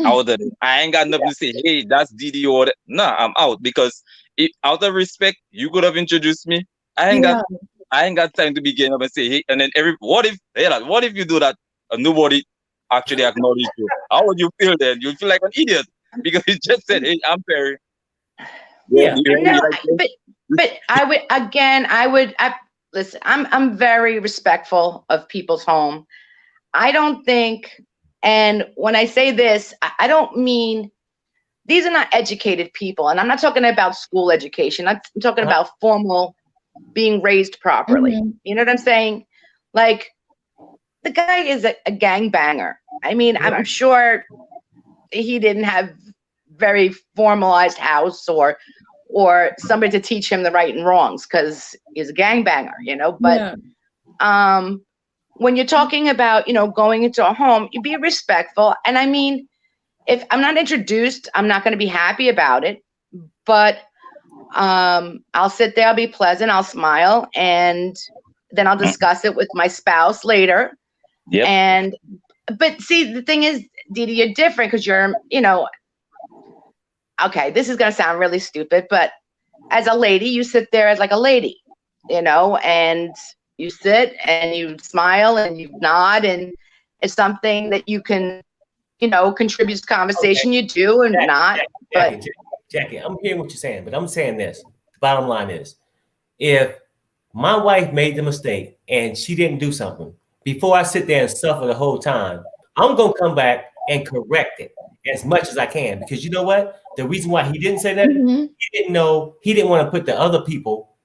B: I ain't got nothing to say. Hey, that's Didi or that. Nah, I'm out, because out of respect, you could have introduced me. I ain't got time to be getting up and say, hey, and then what if you do that and nobody actually acknowledge you? How would you feel then? You feel like an idiot, because you just said, hey, I'm Perry.
G: But I would listen, I'm very respectful of people's home. I don't think, and when I say this, I don't mean, these are not educated people. And I'm not talking about school education. I'm talking about formal, being raised properly. You know what I'm saying? Like, the guy is a gangbanger. I mean, I'm sure he didn't have very formalized house or somebody to teach him the right and wrongs, because he's a gangbanger, but when you're talking about, going into a home, you be respectful. And I mean, if I'm not introduced, I'm not going to be happy about it, but I'll sit there, I'll be pleasant, I'll smile, and then I'll discuss it with my spouse later. But see, the thing is, Didi, you're different, because you're, okay, this is going to sound really stupid, but as a lady, you sit there as like a lady, and you sit and you smile and you nod, and it's something that you can, contribute to conversation. You do and not.
A: Jackie, I'm hearing what you're saying, but I'm saying this. The bottom line is, if my wife made the mistake and she didn't do something, before I sit there and suffer the whole time, I'm going to come back and correct it as much as I can, because you know what? The reason why he didn't say that, he didn't know, he didn't want to put the other people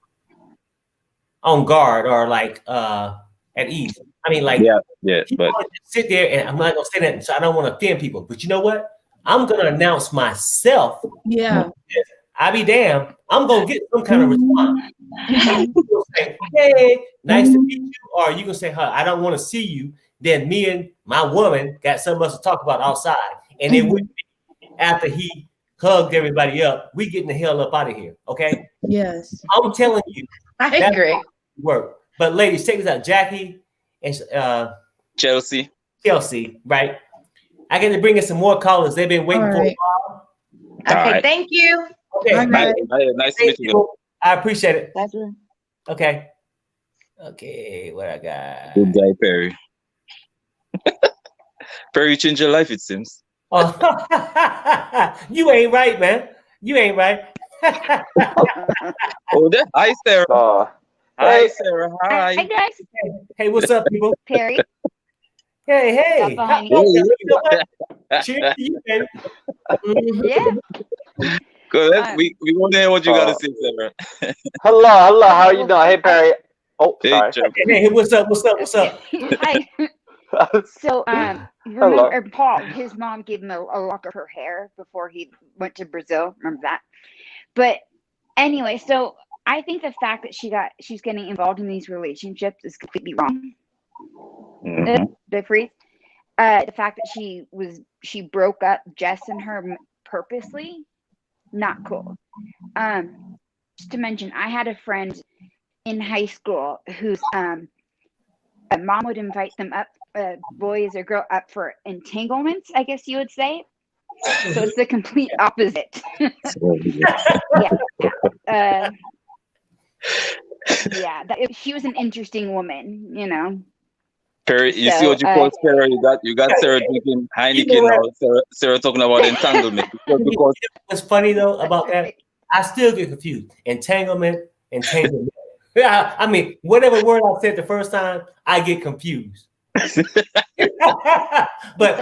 A: on guard or like at ease. I mean, like,
B: but
A: sit there and I'm not gonna say that, so I don't want to offend people. But you know what? I'm gonna announce myself.
H: Yeah.
A: I be damned. I'm gonna get some kind of response. You'll say, "Hey, nice to meet you," or you can say, "Huh, I don't want to see you." Then me and my woman got something else to talk about outside, and then after he hugged everybody up, we getting the hell up out of here. Okay?
H: Yes.
A: I'm telling you,
G: I agree.
A: Work. But ladies, check this out, Jackie and
B: Chelsea,
A: right? I get to bring in some more callers. They've been waiting for a while.
G: Okay, thank you.
A: Okay,
B: nice to meet you.
A: I appreciate it.
G: Pleasure.
A: Okay. Okay, what I got?
B: Good guy, Perry. Perry changed your life, it seems.
A: Oh, you ain't right, man. You ain't right.
B: Hi, Sarah. Hi, Sarah. Hi.
I: Hi, guys.
A: Hey, what's up, people?
I: Perry.
A: Hey.
I: You know
A: what? Cheers to you, baby.
I: Yeah.
B: Good. We want to hear what you got to say, Sarah.
J: Hello. How are you doing? Hey, Perry. Oh, sorry.
A: Hey, what's up?
I: Hi. So, remember Paul? His mom gave him a lock of her hair before he went to Brazil. Remember that? But anyway, so I think the fact that she's getting involved in these relationships is completely wrong. The freeze. The fact that she broke up Jess and her purposely, not cool. Just to mention, I had a friend in high school whose a mom would invite them up, boys or girl up for entanglements, I guess you would say. So it's the complete opposite. She was an interesting woman, you know.
B: Perry, you see what you call Sarah? You got Sarah drinking Heineken now. Sarah talking about entanglement.
A: What's funny though about that? I still get confused. Entanglement. Yeah, I mean, whatever word I said the first time, I get confused. But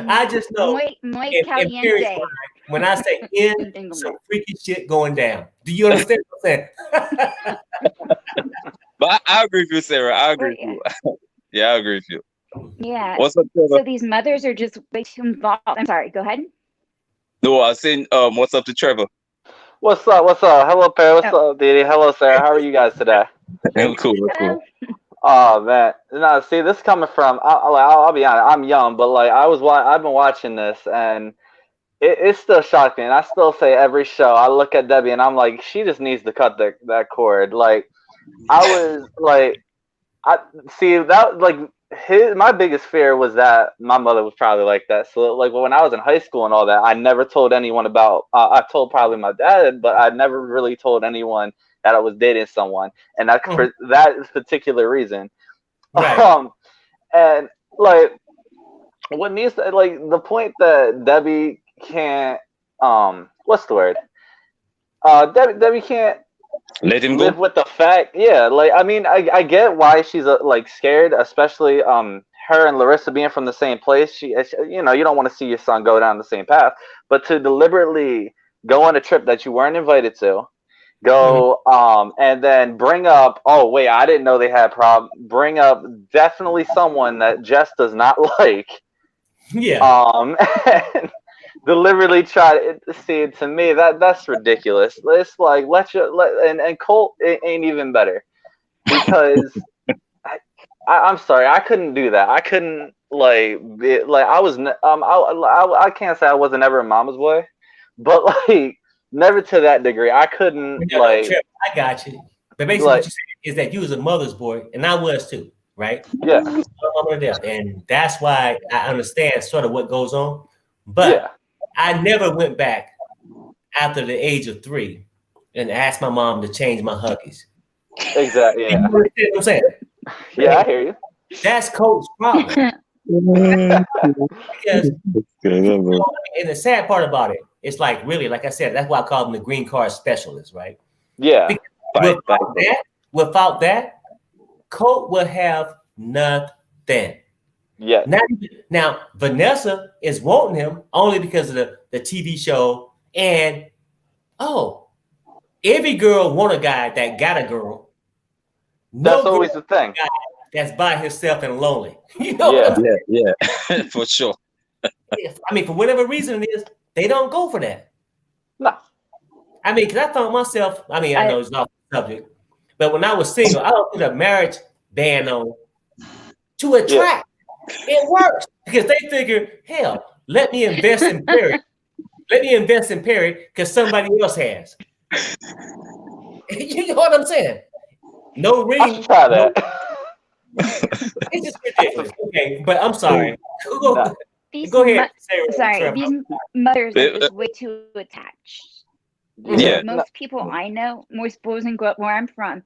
A: I just know in Perry's mind, when I say in, some freaky shit going down. Do you understand what I'm saying?
B: But I agree with you, Sarah. I agree with you. Yeah, I agree with you.
I: Yeah.
B: What's up, Trevor?
I: So these mothers are just way too involved. I'm sorry. Go ahead.
B: No, I was saying, what's up to Trevor?
J: What's up? Hello, Perry. What's up, Didi? Hello, Sarah. How are you guys today?
B: Cool.
J: Oh man, no. See, this coming from I'll be honest. I'm young, but like I've been watching this, and it's still shocking. I still say every show I look at Debbie, and I'm like, she just needs to cut that cord. Like I was like, I see that like. My biggest fear was that my mother was probably like that. So like when I was in high school and all that, I never told anyone about. I told probably my dad, but I never really told anyone that I was dating someone, and that for that particular reason.
A: Right.
J: And like what needs to, like the point that Debbie can't what's the word? Debbie can't
B: let him
J: live
B: go
J: with the fact. Yeah, like I mean, I get why she's like scared, especially her and Larissa being from the same place. She you know, you don't want to see your son go down the same path, but to deliberately go on a trip that you weren't invited to, go and then bring up, oh wait, I didn't know they had problem. Bring up definitely someone that Jess does not like.
A: Yeah.
J: And deliberately try to see, to me that's ridiculous. It's like and Colt ain't even better because I'm sorry, I couldn't do that. I couldn't I was I can't say I wasn't ever a mama's boy, but like never to that degree. I couldn't
A: I got you. But basically what you said is that you was a mother's boy and I was too, right?
J: Yeah.
A: And that's why I understand sort of what goes on. But I never went back after the age of 3 and asked my mom to change my Huggies.
J: Exactly. Yeah.
A: You understand what I'm saying?
J: Yeah, I hear you.
A: That's Colt's problem. Because, and the sad part about it, it's like really, like I said, that's why I call them the green card specialist, right?
J: Yeah.
A: Without that, Colt will have nothing.
J: Yeah.
A: Now Vanessa is wanting him only because of the TV show, and every girl want a guy that got a girl.
J: That's always the thing.
A: that's by himself and lonely. You know what I'm saying?
B: Yeah, for sure.
A: I mean, for whatever reason it is, they don't go for that.
J: No.
A: I mean, because I found myself, I mean, I know it's off the subject, but when I was single, I don't put a marriage ban on to attract. It works because they figure, hell, let me invest in Perry. Let me invest in Perry because somebody else has. You know what I'm saying? No ring.
J: Try that.
A: It's just ridiculous. Okay, but I'm sorry. Go ahead.
I: Sarah. These mothers are just way too attached.
B: Yeah.
I: Most people I know, most boys and girls where I'm from,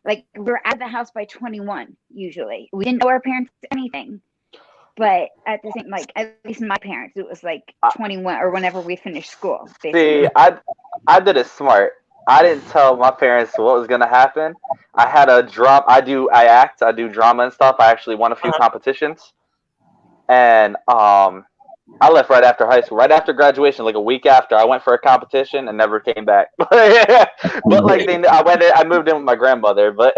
I: like we're at the house by 21 usually. We didn't know our parents anything. But at the same, like at least my parents, it was like 21 or whenever we finished school. Basically.
J: See, I did it smart. I didn't tell my parents what was gonna happen. I had a drama. I do drama and stuff. I actually won a few competitions, and I left right after high school, right after graduation, like a week after. I went for a competition and never came back. But like I moved in with my grandmother. But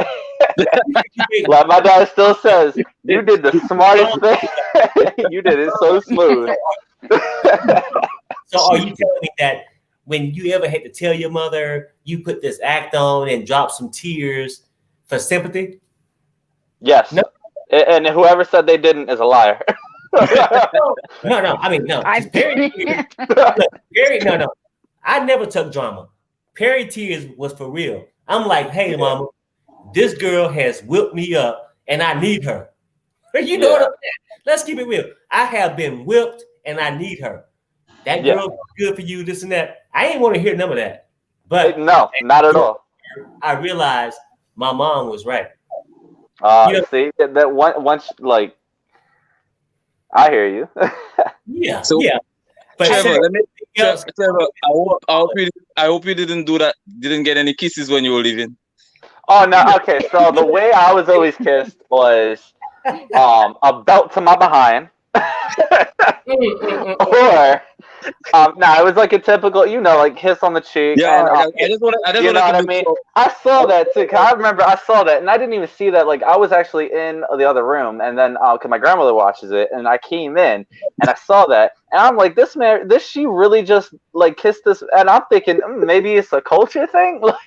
J: like my dad still says, you did the smartest thing. You did it so smooth.
A: So are you telling me that when you ever had to tell your mother you put this act on and drop some tears for sympathy?
J: Yes. No. And whoever said they didn't is a liar.
A: No. I mean, no. Perry, no. I never took drama. Perry tears was for real. I'm like, hey, mama, this girl has whipped me up and I need her. You know what I'm saying? Let's keep it real. I have been whipped and I need her. That girl's good for you, this and that. I ain't want to hear none of that. But
J: no, not at all.
A: I realized my mom was right.
J: See that once like I hear you.
B: But Trevor, I hope you didn't do that. Didn't get any kisses when you were leaving.
J: Oh no. Okay, so the way I was always kissed was a belt to my behind, or it was like a typical, like kiss on the cheek.
B: Yeah,
J: and,
B: I just want
J: you know what I mean? I saw that too. Cause I remember I saw that, and I didn't even see that. Like I was actually in the other room, and then cause my grandmother watches it, and I came in and I saw that, and I'm like, she really just like kissed this, and I'm thinking maybe it's a culture thing, but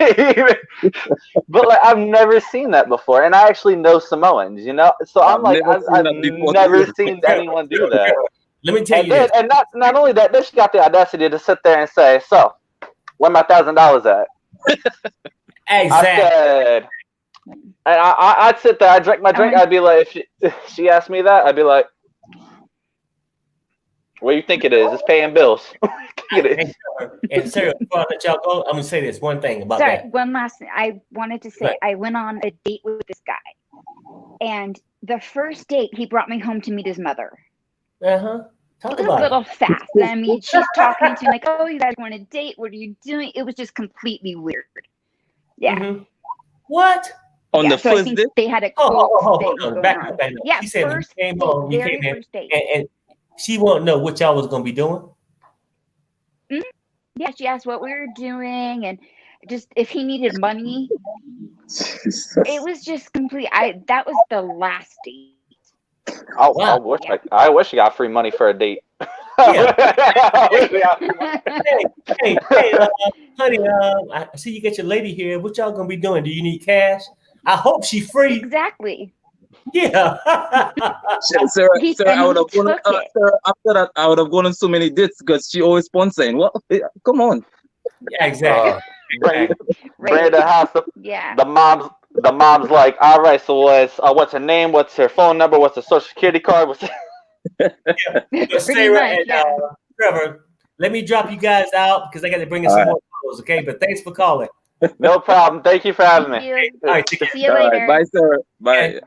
J: like I've never seen that before, and I actually know Samoans, so I'm like, I've never seen anyone do that.
A: Let me tell you
J: this. And not only that, then she got the audacity to sit there and say, so, where my $1,000 at?
A: Exactly.
J: I said, and I'd sit there, I'd drink my drink, I'd be like, if she asked me that, I'd be like, what do you think it is? It's paying bills.
A: And Sarah, before I let y'all go, I'm going to say this one thing about that.
I: Sorry, one last thing. I wanted to say, I went on a date with this guy. And the first date, he brought me home to meet his mother.
A: Talk
I: it was a little fast. I mean, she's talking to me like, "Oh, you guys want to date? What are you doing?" It was just completely weird. Yeah.
A: What?
B: On the first date?
I: They had a
A: back.
I: Yeah,
A: she said
I: first
A: you came
I: date,
A: home, you came in, and she won't know what y'all was gonna be doing.
I: Mm-hmm. Yeah, she asked what we were doing and just if he needed money. It was just complete. That was the last date.
J: I wish you got free money for a date.
A: Hey, honey, I see you got your lady here. What y'all gonna be doing? Do you need cash? I hope she's free.
I: Exactly.
A: Yeah.
B: Sarah, I would have gone. Sarah, after that, I would have gone on so many dates because she always sponsoring. What? Come on.
A: Yeah, exactly.
J: Bring her to the house. The mom's like, all right, so what's her name? What's her phone number? What's her social security card?
A: Sarah and Trevor, let me drop you guys out because I got to bring in some more calls, okay? But thanks for calling.
J: No problem. Thank you for having me.
A: All right,
I: see you later.
B: Bye, Sarah. Bye.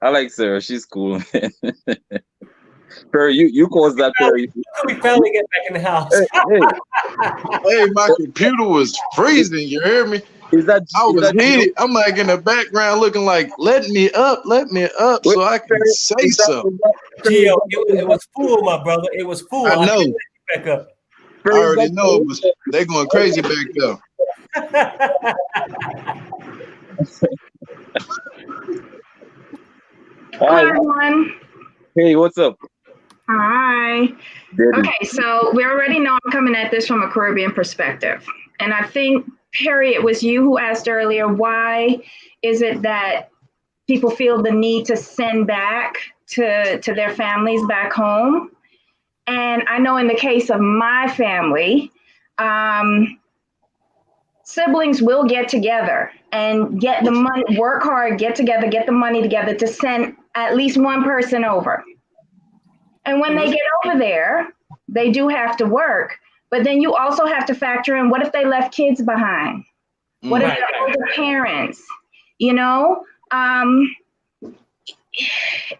B: I like Sarah. She's cool. Perry, you caused that, Perry.
A: We finally get back in the house.
C: Hey, my computer was freezing. You hear me? I was heated. I'm like in the background looking like, let me up so I can say something.
A: Gio, it was full, my brother. It was full.
C: I know.
A: Back up.
C: I already know it was. They going crazy back there.
B: Hi.
K: Hello, everyone.
B: Hey, what's up?
K: Hi.
B: Debbie.
K: Okay, so we already know I'm coming at this from a Caribbean perspective. And I think, Perry, it was you who asked earlier, why is it that people feel the need to send back to their families back home? And I know in the case of my family, siblings will get together and get the money, work hard, get together, get the money together to send at least one person over. And when they get over there, they do have to work, but then you also have to factor in, what if they left kids behind? What if they're older parents, you know? And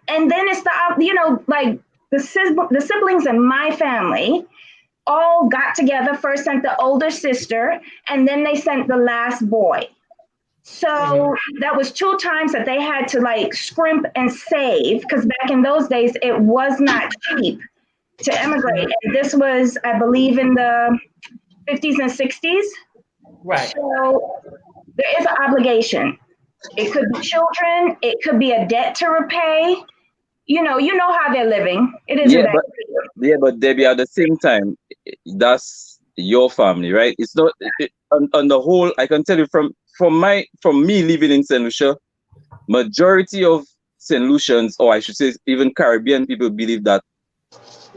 K: then it's like the siblings in my family all got together, first sent the older sister, and then they sent the last boy. So that was 2 times that they had to like scrimp and save, because back in those days, it was not cheap to emigrate. And this was, I believe, in the 50s and 60s.
A: Right.
K: So there is an obligation. It could be children. It could be a debt to repay. You know how they're living. It isn't that clear.
B: But Debbie, at the same time, that's your family, right? It's not on the whole. I can tell you from me living in St. Lucia, majority of St. Lucians, or I should say even Caribbean people, believe that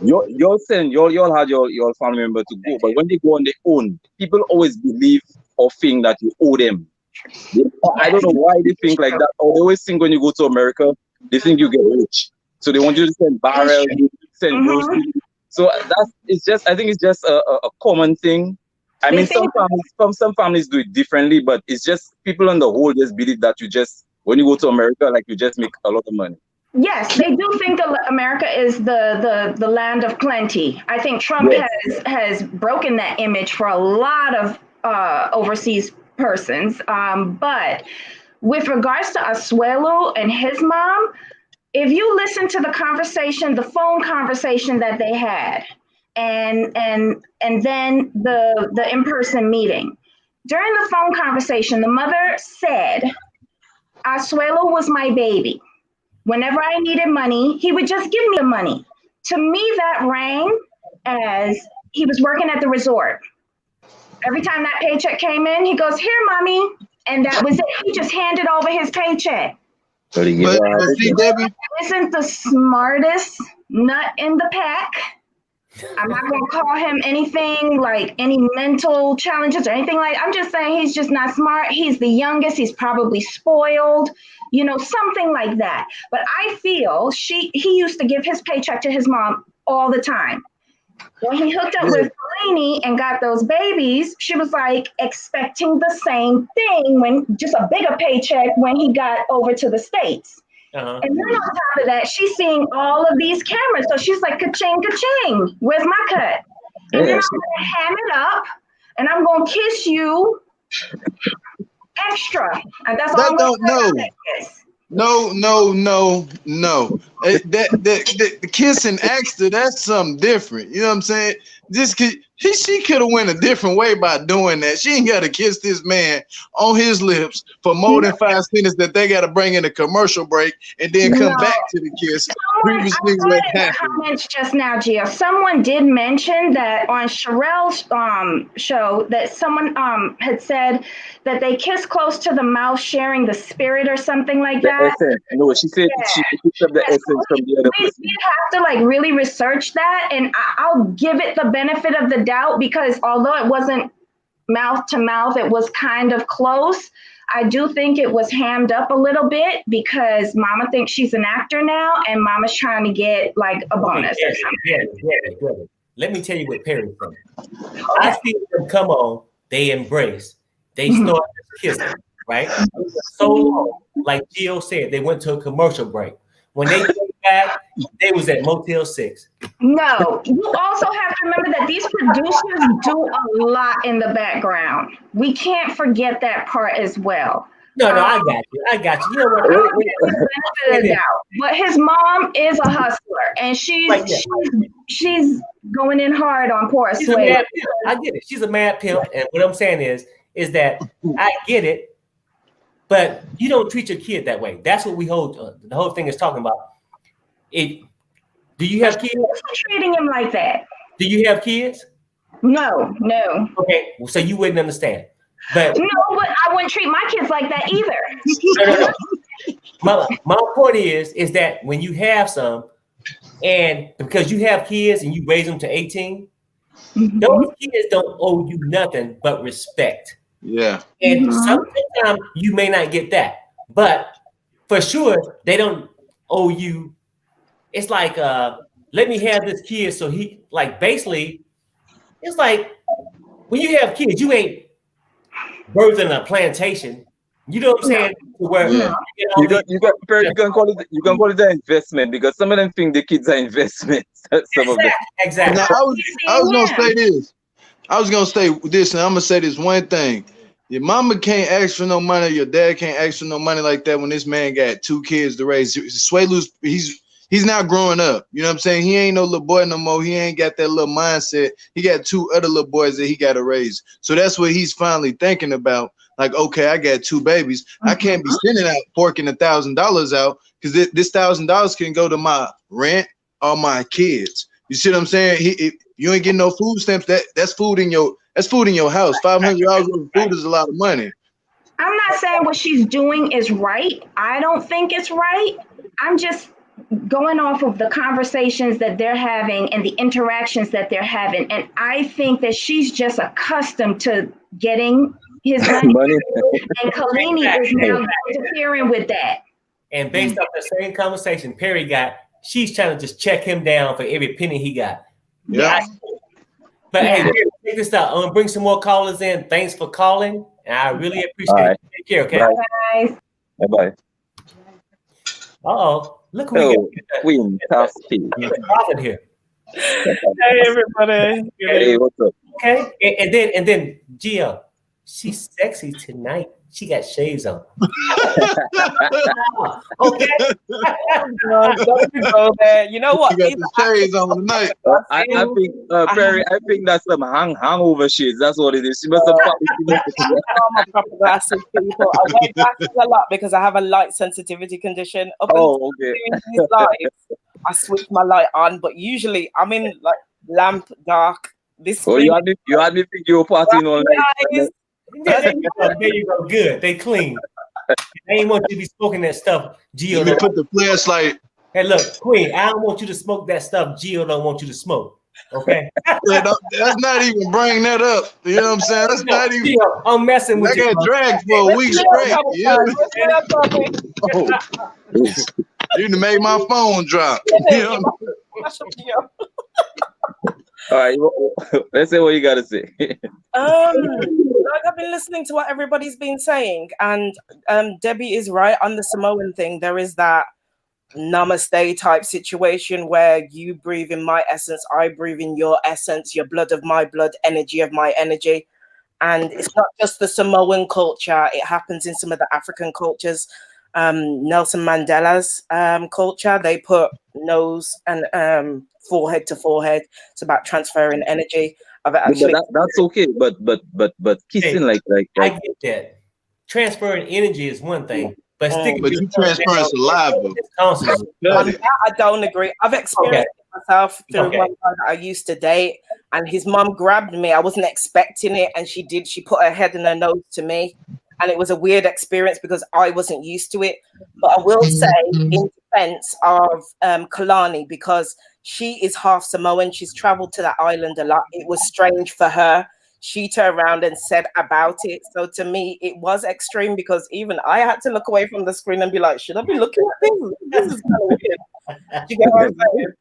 B: you'll had your family member to go, but when they go on their own, people always believe or think that you owe them. I don't know why they think like that, or they always think when you go to America, they think you get rich, so they want you to send barrels, send groceries. So I think it's just a common thing. I mean, some families do it differently, but it's just people on the whole just believe that when you go to America, like you just make a lot of money.
K: Yes, they do think that America is the land of plenty. I think Trump has broken that image for a lot of overseas persons. But with regards to Asuelu and his mom, if you listen to the phone conversation that they had, and then the in-person meeting, during the phone conversation, the mother said, Asuelu was my baby. Whenever I needed money, he would just give me the money. To me, that rang as he was working at the resort. Every time that paycheck came in, he goes, "Here, mommy," and that was it. He just handed over his paycheck.
C: But see, Debbie,
K: isn't the smartest nut in the pack. I'm not going to call him anything like any mental challenges or anything like. I'm just saying he's just not smart. He's the youngest. He's probably spoiled, something like that. But I feel he used to give his paycheck to his mom all the time. When he hooked up with Fellaini and got those babies, she was like expecting the same thing, when just a bigger paycheck when he got over to the States. And then on top of that, she's seeing all of these cameras. So she's like, ka-ching, ka-ching, where's my cut? And then I'm going to ham it up and I'm going to kiss you extra. And that's all I'm going to say.
C: No. The kissing extra, that's something different. You know what I'm saying? She could have went a different way by doing that. She ain't got to kiss this man on his lips for more than 5 seconds that they got to bring in a commercial break and then come back to the kiss.
K: Comments just now, Gio. Someone did mention that on Sherelle's show that someone had said that they kiss close to the mouth, sharing the spirit or something like that.
B: No, she said she picked up the essence from the other person.
K: We have to really research that, and I'll give it the benefit of the doubt, because although it wasn't mouth to mouth, it was kind of close. I do think it was hammed up a little bit because Mama thinks she's an actor now, and Mama's trying to get like a bonus or something.
A: Let me tell you what Perry said. I see them come on, they embrace, they start kissing, right? So long, like Gio said, they went to a commercial break. When they came back, they was at Motel 6.
K: No, you also have to remember that these producers do a lot in the background. We can't forget that part as well.
A: No, I got you. You know what?
K: But his mom is a hustler, and she's going in hard on poor Asuelu.
A: I get it. She's a mad pimp, and what I'm saying is that I get it. But you don't treat your kid that way. That's what we hold. The whole thing is talking about. Do you have kids?
K: Treating him like that.
A: Do you have kids?
K: No.
A: Okay, so you wouldn't understand. But
K: no, but I wouldn't treat my kids like that either.
A: My point is that when you have some, and because you have kids and you raise them to 18, those kids don't owe you nothing but respect.
C: Yeah.
A: And sometimes you may not get that, but for sure they don't owe you. It's like, let me have this kid. So he, like, basically, it's like when you have kids, you ain't birthing a plantation. You know what I'm saying? Where
B: you can call it the investment, because some of them think the kids are investments.
A: Exactly.
C: Now, I was gonna say this. I was gonna say this, and I'm gonna say this one thing. Your mama can't ask for no money. Your dad can't ask for no money like that when this man got 2 kids to raise. Asuelu's, he's not growing up. You know what I'm saying? He ain't no little boy no more. He ain't got that little mindset. He got 2 other little boys that he got to raise. So that's what he's finally thinking about. Like, okay, I got 2 babies. I can't be sending out forking $1,000 out, because this $1,000 can go to my rent or my kids. You see what I'm saying? You ain't getting no food stamps. That's food in your house. $500 worth of food is a lot of money.
K: I'm not saying what she's doing is right. I don't think it's right. I'm just going off of the conversations that they're having and the interactions that they're having. And I think that she's just accustomed to getting his money. And Kalini is now interfering with that.
A: And based off the same conversation Perry got, she's trying to just check him down for every penny he got.
C: Yeah.
A: But hey, check this out. I'm gonna bring some more callers in. Thanks for calling, and I really appreciate it. Take care, okay?
B: Bye.
A: Look who
B: Queen Tasty.
A: Prophet here.
L: Hey everybody.
B: Hey, what's up?
A: Okay, and then Gia, she's sexy tonight. She got shades on. Okay.
L: Don't go there. You know what?
C: You got the shades on tonight.
B: I think Perry. I think that's some hangover shades. That's what it is. She must have.
L: I'm a proper glasses people. I wear glasses a lot because I have a light sensitivity condition.
B: Okay.
L: These lights, I switch my light on, but usually I'm in like lamp dark. This.
B: Oh, you had me think you were partying all night.
A: There you go. Good. They clean. They ain't want you to be smoking that stuff. Gio,
C: we put the flashlight.
A: Hey, look, Queen. I don't want you to smoke that stuff. Gio don't want you to smoke. Okay.
C: That's not even bringing that up. You know what I'm saying? That's not even.
A: Gio, I'm messing with you.
C: I got dragged for a week straight. You done made my phone drop. You know?
B: All right, let's say what you gotta say.
L: Like I've been listening to what everybody's been saying, and Debbie is right on the Samoan thing. There is that namaste type situation where you breathe in my essence, I breathe in your essence, your blood of my blood, energy of my energy. And it's not just the Samoan culture, it happens in some of the African cultures. Nelson Mandela's culture, they put nose and forehead to forehead. It's about transferring energy.
B: That's okay, but kissing like
A: I get that. Transferring energy is one thing, but
C: you transferring saliva.
L: I don't agree. I've experienced it myself through one guy that I used to date, and his mum grabbed me. I wasn't expecting it, and she did. She put her head and her nose to me. And it was a weird experience because I wasn't used to it. But I will say in defense of Kalani, because she is half Samoan, she's traveled to that island a lot. It was strange for her. She turned around and said about it. So to me, it was extreme because even I had to look away from the screen and be like, should I be looking at this? This is kind of weird. You get what I'm saying?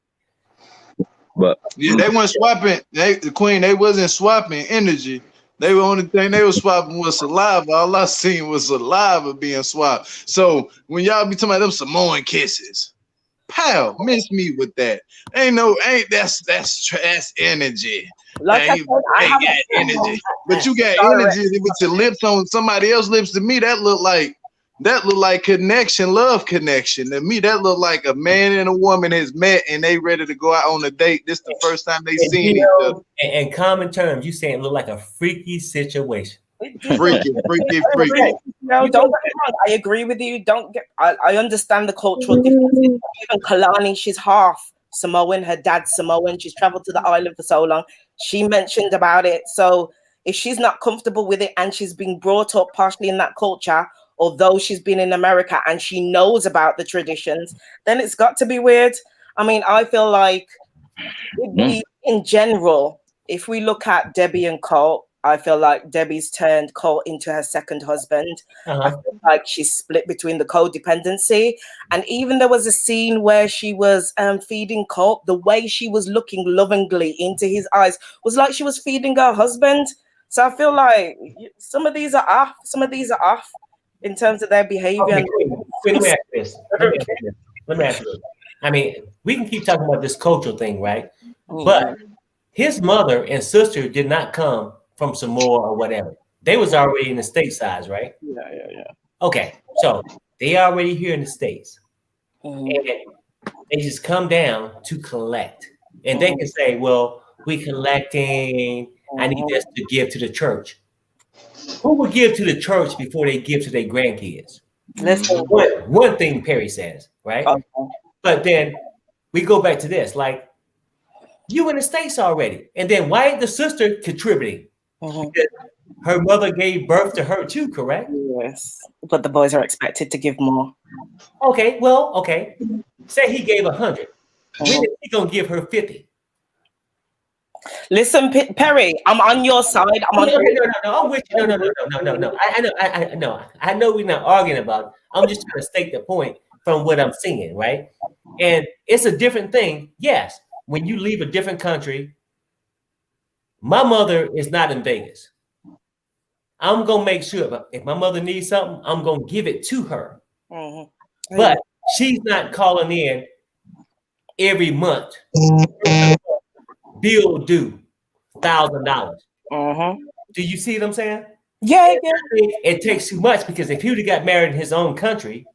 B: But
C: yeah, they weren't swapping. The Queen, they wasn't swapping energy. They were only thing they were swapping was saliva. All I seen was saliva being swapped. So when y'all be talking about them Samoan kisses, pal, miss me with that. That's energy.
L: Like I said, I
C: got energy, but you got energy with your lips on somebody else's lips. To me, that look like connection, love connection. To me, that look like a man and a woman has met and they ready to go out on a date. This is the first time they seen each other.
A: In common terms, you saying it look like a freaky situation.
C: Freaky.
L: No, don't get me wrong. I agree with you. I understand the cultural differences. Even Kalani, she's half Samoan. Her dad's Samoan. She's traveled to the island for so long. She mentioned about it. So if she's not comfortable with it and she's been brought up partially in that culture, although she's been in America and she knows about the traditions, then it's got to be weird. I mean, I feel like in general, if we look at Debbie and Colt, I feel like Debbie's turned Colt into her second husband. I feel like she's split between the codependency. And even there was a scene where she was feeding Colt, the way she was looking lovingly into his eyes was like she was feeding her husband. So I feel like some of these are off. Some of these are off in terms of their behavior.
A: Okay, let me ask this. Let me ask this. I mean, we can keep talking about this cultural thing, right? But his mother and sister did not come from Samoa or whatever. They was already in the stateside, right?
E: Yeah.
A: Okay, so they already here in the States. And they just come down to collect. And they can say, well, we collecting, I need this to give to the church. Who would give to the church before they give to their grandkids?
L: Listen.
A: One thing Perry says, right? But then we go back to this, like, you in the States already. And then why ain't the sister contributing? Because her mother gave birth to her too, correct?
L: Yes. But the boys are expected to give more.
A: Okay, well, okay. Say he gave 100. When is he gonna give her 50?
L: Listen, Perry, I'm on your side. I'm
A: I'm with you. No. I know we're not arguing about it. I'm just trying to state the point from what I'm seeing, right? And it's a different thing. Yes, when you leave a different country, my mother is not in Vegas. I'm gonna make sure if my mother needs something, I'm gonna give it to her. But she's not calling in every month. Bill due $1,000. Do you see what I'm saying?
L: Yeah.
A: It takes too much because if he would have got married in his own country,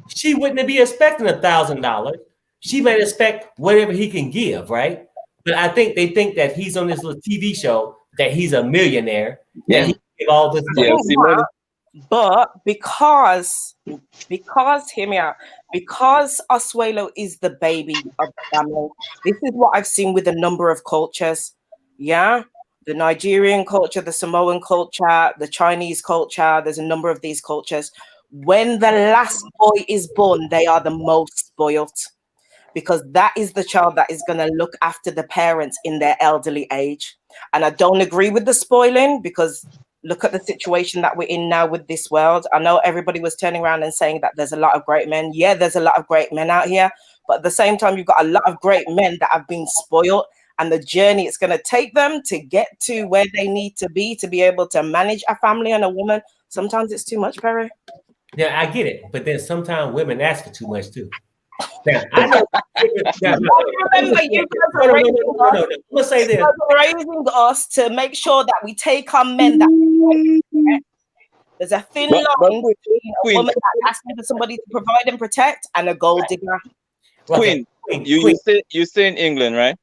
A: she wouldn't be expecting $1,000. She might expect whatever he can give, right? But I think they think that he's on this little TV show that he's a millionaire. That he give all this money.
L: But because hear me out, because Asuelu is the baby of the family, this is what I've seen with a number of cultures. Yeah, the Nigerian culture, the Samoan culture, the Chinese culture. There's a number of these cultures. When the last boy is born, they are the most spoilt because that is the child that is going to look after the parents in their elderly age. And I don't agree with the spoiling because look at the situation that we're in now with this world. I know everybody was turning around and saying that there's a lot of great men. Yeah, there's a lot of great men out here. But at the same time, you've got a lot of great men that have been spoiled. And the journey it's going to take them to get to where they need to be able to manage a family and a woman. Sometimes it's too much, Perry.
A: Yeah, I get it. But then sometimes women ask for too much too. Now, I know.
L: Remember, you guys are raising us to make sure that we take on men that there's a thin line between a woman that's asking for somebody to provide and protect and a gold digger.
B: Queen, you stay in England, right?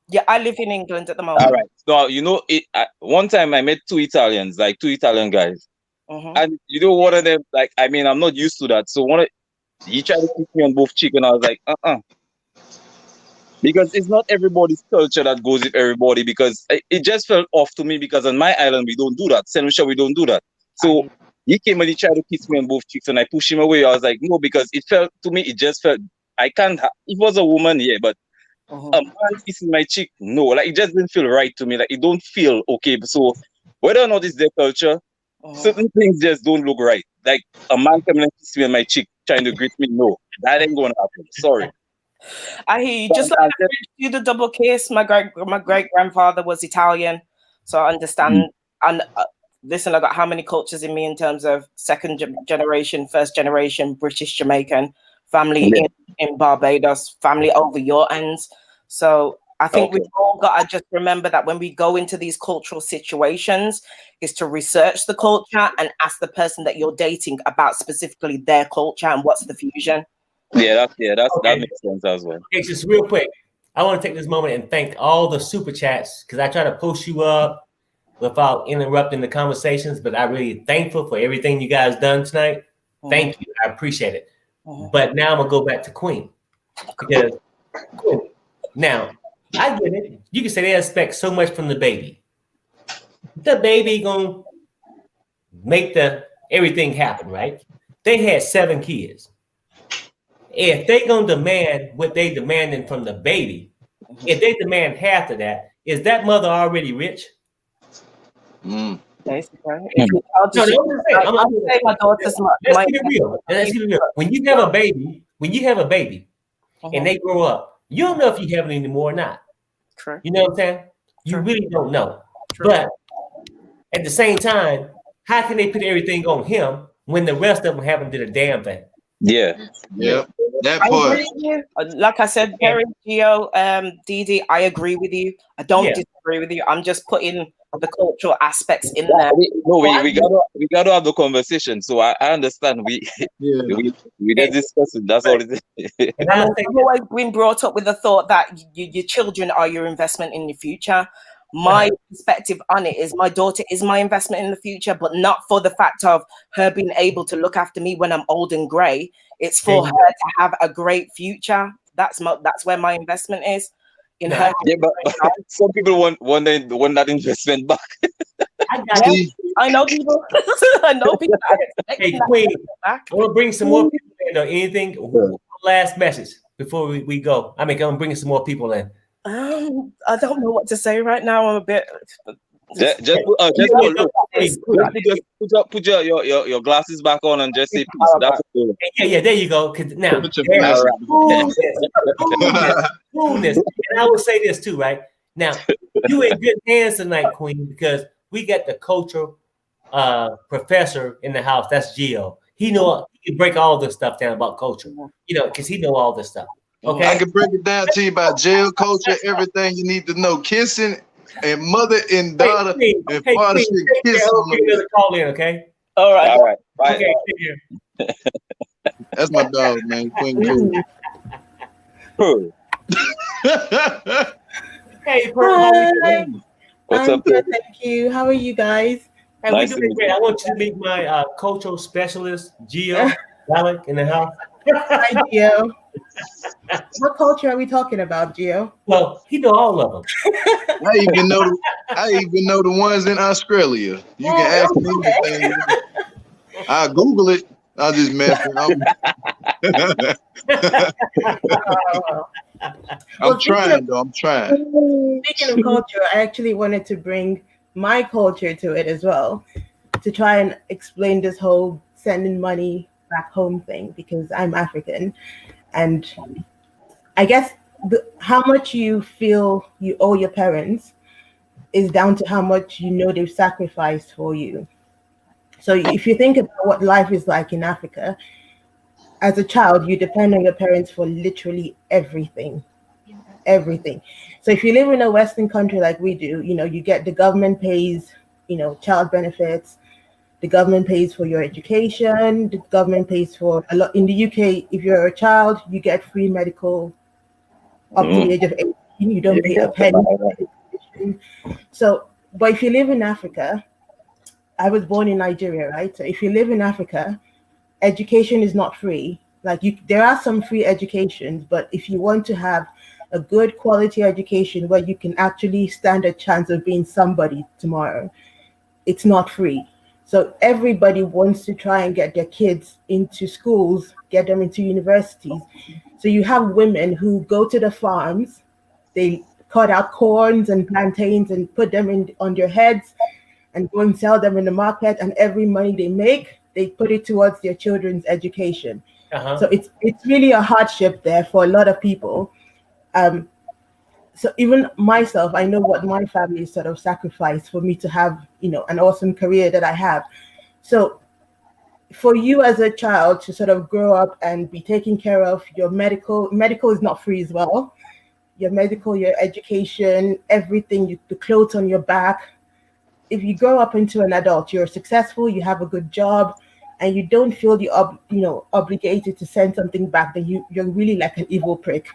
L: Yeah, I live in England at the moment.
B: All right. So you know, one time I met two Italian guys, and you know, one of them, like, I mean, I'm not used to that. So he tried to kiss me on both cheeks, and I was like, because it's not everybody's culture that goes with everybody. Because it just felt off to me because on my island we don't do that. St. Lucia, we don't do that. So he came and he tried to kiss me on both cheeks, and I pushed him away. I was like, no, because it felt to me, it just felt I can't. It was a woman, yeah, but a man kissing my cheek, no, like it just didn't feel right to me. Like it don't feel okay. So whether or not it's their culture, certain things just don't look right. Like a man coming and kissing me on my cheek, trying to greet me, no, that ain't gonna happen. Sorry.
L: I hear you. Just like I do the double kiss. My great grandfather was Italian, so I understand. And listen, I got how many cultures in me in terms of second generation, first generation British Jamaican family in Barbados, family over your ends. So I think we've all got to just remember that when we go into these cultural situations, is to research the culture and ask the person that you're dating about specifically their culture and what's the fusion.
B: That makes sense as well.
A: It's just real quick. I want to take this moment and thank all the super chats because I try to post you up. without interrupting the conversations, but I'm really thankful for everything you guys done tonight. Thank you. I appreciate it. But now I'm going to go back to Queen. Because Queen, now, I get it. You can say they expect so much from the baby. The baby going to make everything happen, right? They had 7 kids. If they going to demand what they demanding from the baby, if they demand half of that, is that mother already rich?
L: Let's keep
A: it real. When you have a baby, and they grow up, you don't know if you have it anymore or not.
L: True.
A: You know what I'm saying? You really don't know. But at the same time, how can they put everything on him when the rest of them haven't did a damn thing?
B: Yeah.
C: That part.
L: Like I said, Perry, Gio, Didi, I agree with you. I don't disagree with you. I'm just putting the cultural aspects in there.
B: We gotta have the conversation. So I understand. We did discuss it. That's all it is.
L: And I've always been brought up with the thought that your children are your investment in the future. My perspective on it is my daughter is my investment in the future, but not for the fact of her being able to look after me when I'm old and grey. It's for her to have a great future. That's where my investment is in her.
B: Yeah, but some people want that investment back.
A: I know people. Hey, Queen, I want to bring some more people in or anything. Last message before we go. I'm bringing some more people in.
L: I don't know what to say right now. I'm a bit.
B: Just put your glasses back on and just say peace. That's cool.
A: Yeah, there you go. Now, coolness. And I will say this too, right? Now, you in good hands tonight, Queen, because we got the cultural professor in the house. That's Gio. He can break all this stuff down about culture. Because he know all this stuff. Okay,
C: I can break it down to you about jail culture, everything you need to know. Kissing and mother and daughter and father should kiss on
A: call in, okay?
L: All right.
B: Bye.
A: Okay,
C: that's my dog, man. Queen Cool.
A: Hey,
H: what's up? Good, thank you. How are you guys?
A: Hey, nice we're doing great. I want you to meet my cultural specialist, Gio Alec, in the house.
H: Hi, Gio. What culture are we talking about, Gio?
A: Well, he know all of them.
C: I even know the ones in Australia. You can ask me anything. I'll Google it. I'll just mess I'm trying, though. I'm trying.
H: Speaking of culture, I actually wanted to bring my culture to it as well, to try and explain this whole sending money back home thing, because I'm African. And I guess how much you feel you owe your parents is down to how much you know they've sacrificed for you. So if you think about what life is like in Africa, as a child, you depend on your parents for literally everything. Everything. So if you live in a Western country like we do, you get the government pays, child benefits. The government pays for your education. The government pays for a lot. In the UK, if you're a child, you get free medical up to the age of 18. You don't pay a penny. So, but if you live in Africa, I was born in Nigeria, right? So if you live in Africa, education is not free. There are some free educations, but if you want to have a good quality education where you can actually stand a chance of being somebody tomorrow, it's not free. So everybody wants to try and get their kids into schools, get them into universities. So you have women who go to the farms, they cut out corns and plantains and put them on their heads and go and sell them in the market. And every money they make, they put it towards their children's education. So it's really a hardship there for a lot of people. So even myself, I know what my family sort of sacrificed for me to have, an awesome career that I have. So for you as a child to sort of grow up and be taken care of, your medical is not free as well. Your medical, your education, everything, the clothes on your back. If you grow up into an adult, you're successful, you have a good job, and you don't feel you're obligated to send something back, then you're really like an evil prick,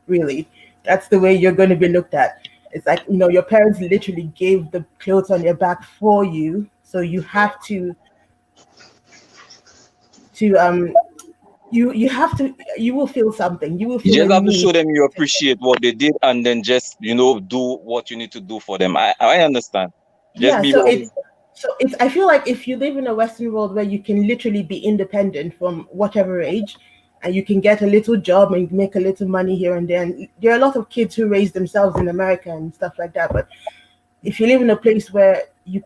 H: really. That's the way you're going to be looked at.
M: It's like, you know, your parents literally gave the clothes on your back for you, so you have to you will feel something. You will feel
B: You just
M: a
B: have to
M: need.
B: show them you appreciate what they did, and then just do what you need to do for them. I understand. Just be
M: It's I feel like if you live in a Western world where you can literally be independent from whatever age, and you can get a little job and make a little money here and there. And there are a lot of kids who raise themselves in America and stuff like that. But if you live in a place where you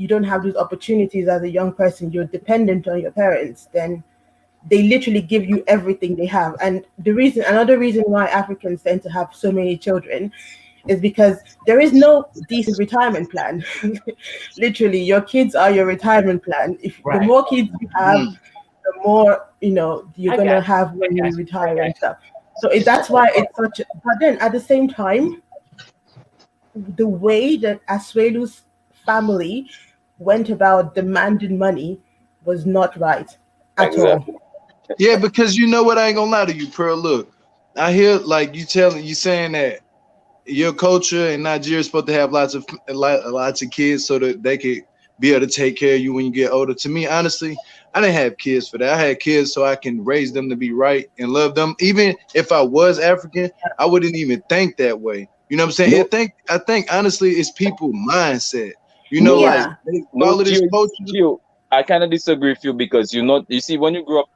M: don't have those opportunities as a young person, you're dependent on your parents, then they literally give you everything they have. And another reason why Africans tend to have so many children is because there is no decent retirement plan. Literally, your kids are your retirement plan. The more kids you have, the more you're gonna have when you retire and stuff. So that's why it's such. But then at the same time, the way that Asuelu's family went about demanding money was not right at all.
C: Yeah, because you know what, I ain't gonna lie to you, Pearl. Look, I hear like you saying that your culture in Nigeria is supposed to have lots of kids so that they could be able to take care of you when you get older. To me, honestly, I didn't have kids for that. I had kids so I can raise them to be right and love them. Even if I was African, I wouldn't even think that way. You know what I'm saying? I think honestly, it's people mindset. Like they follow this culture.
B: I kind of disagree with you because you see, when you grow up,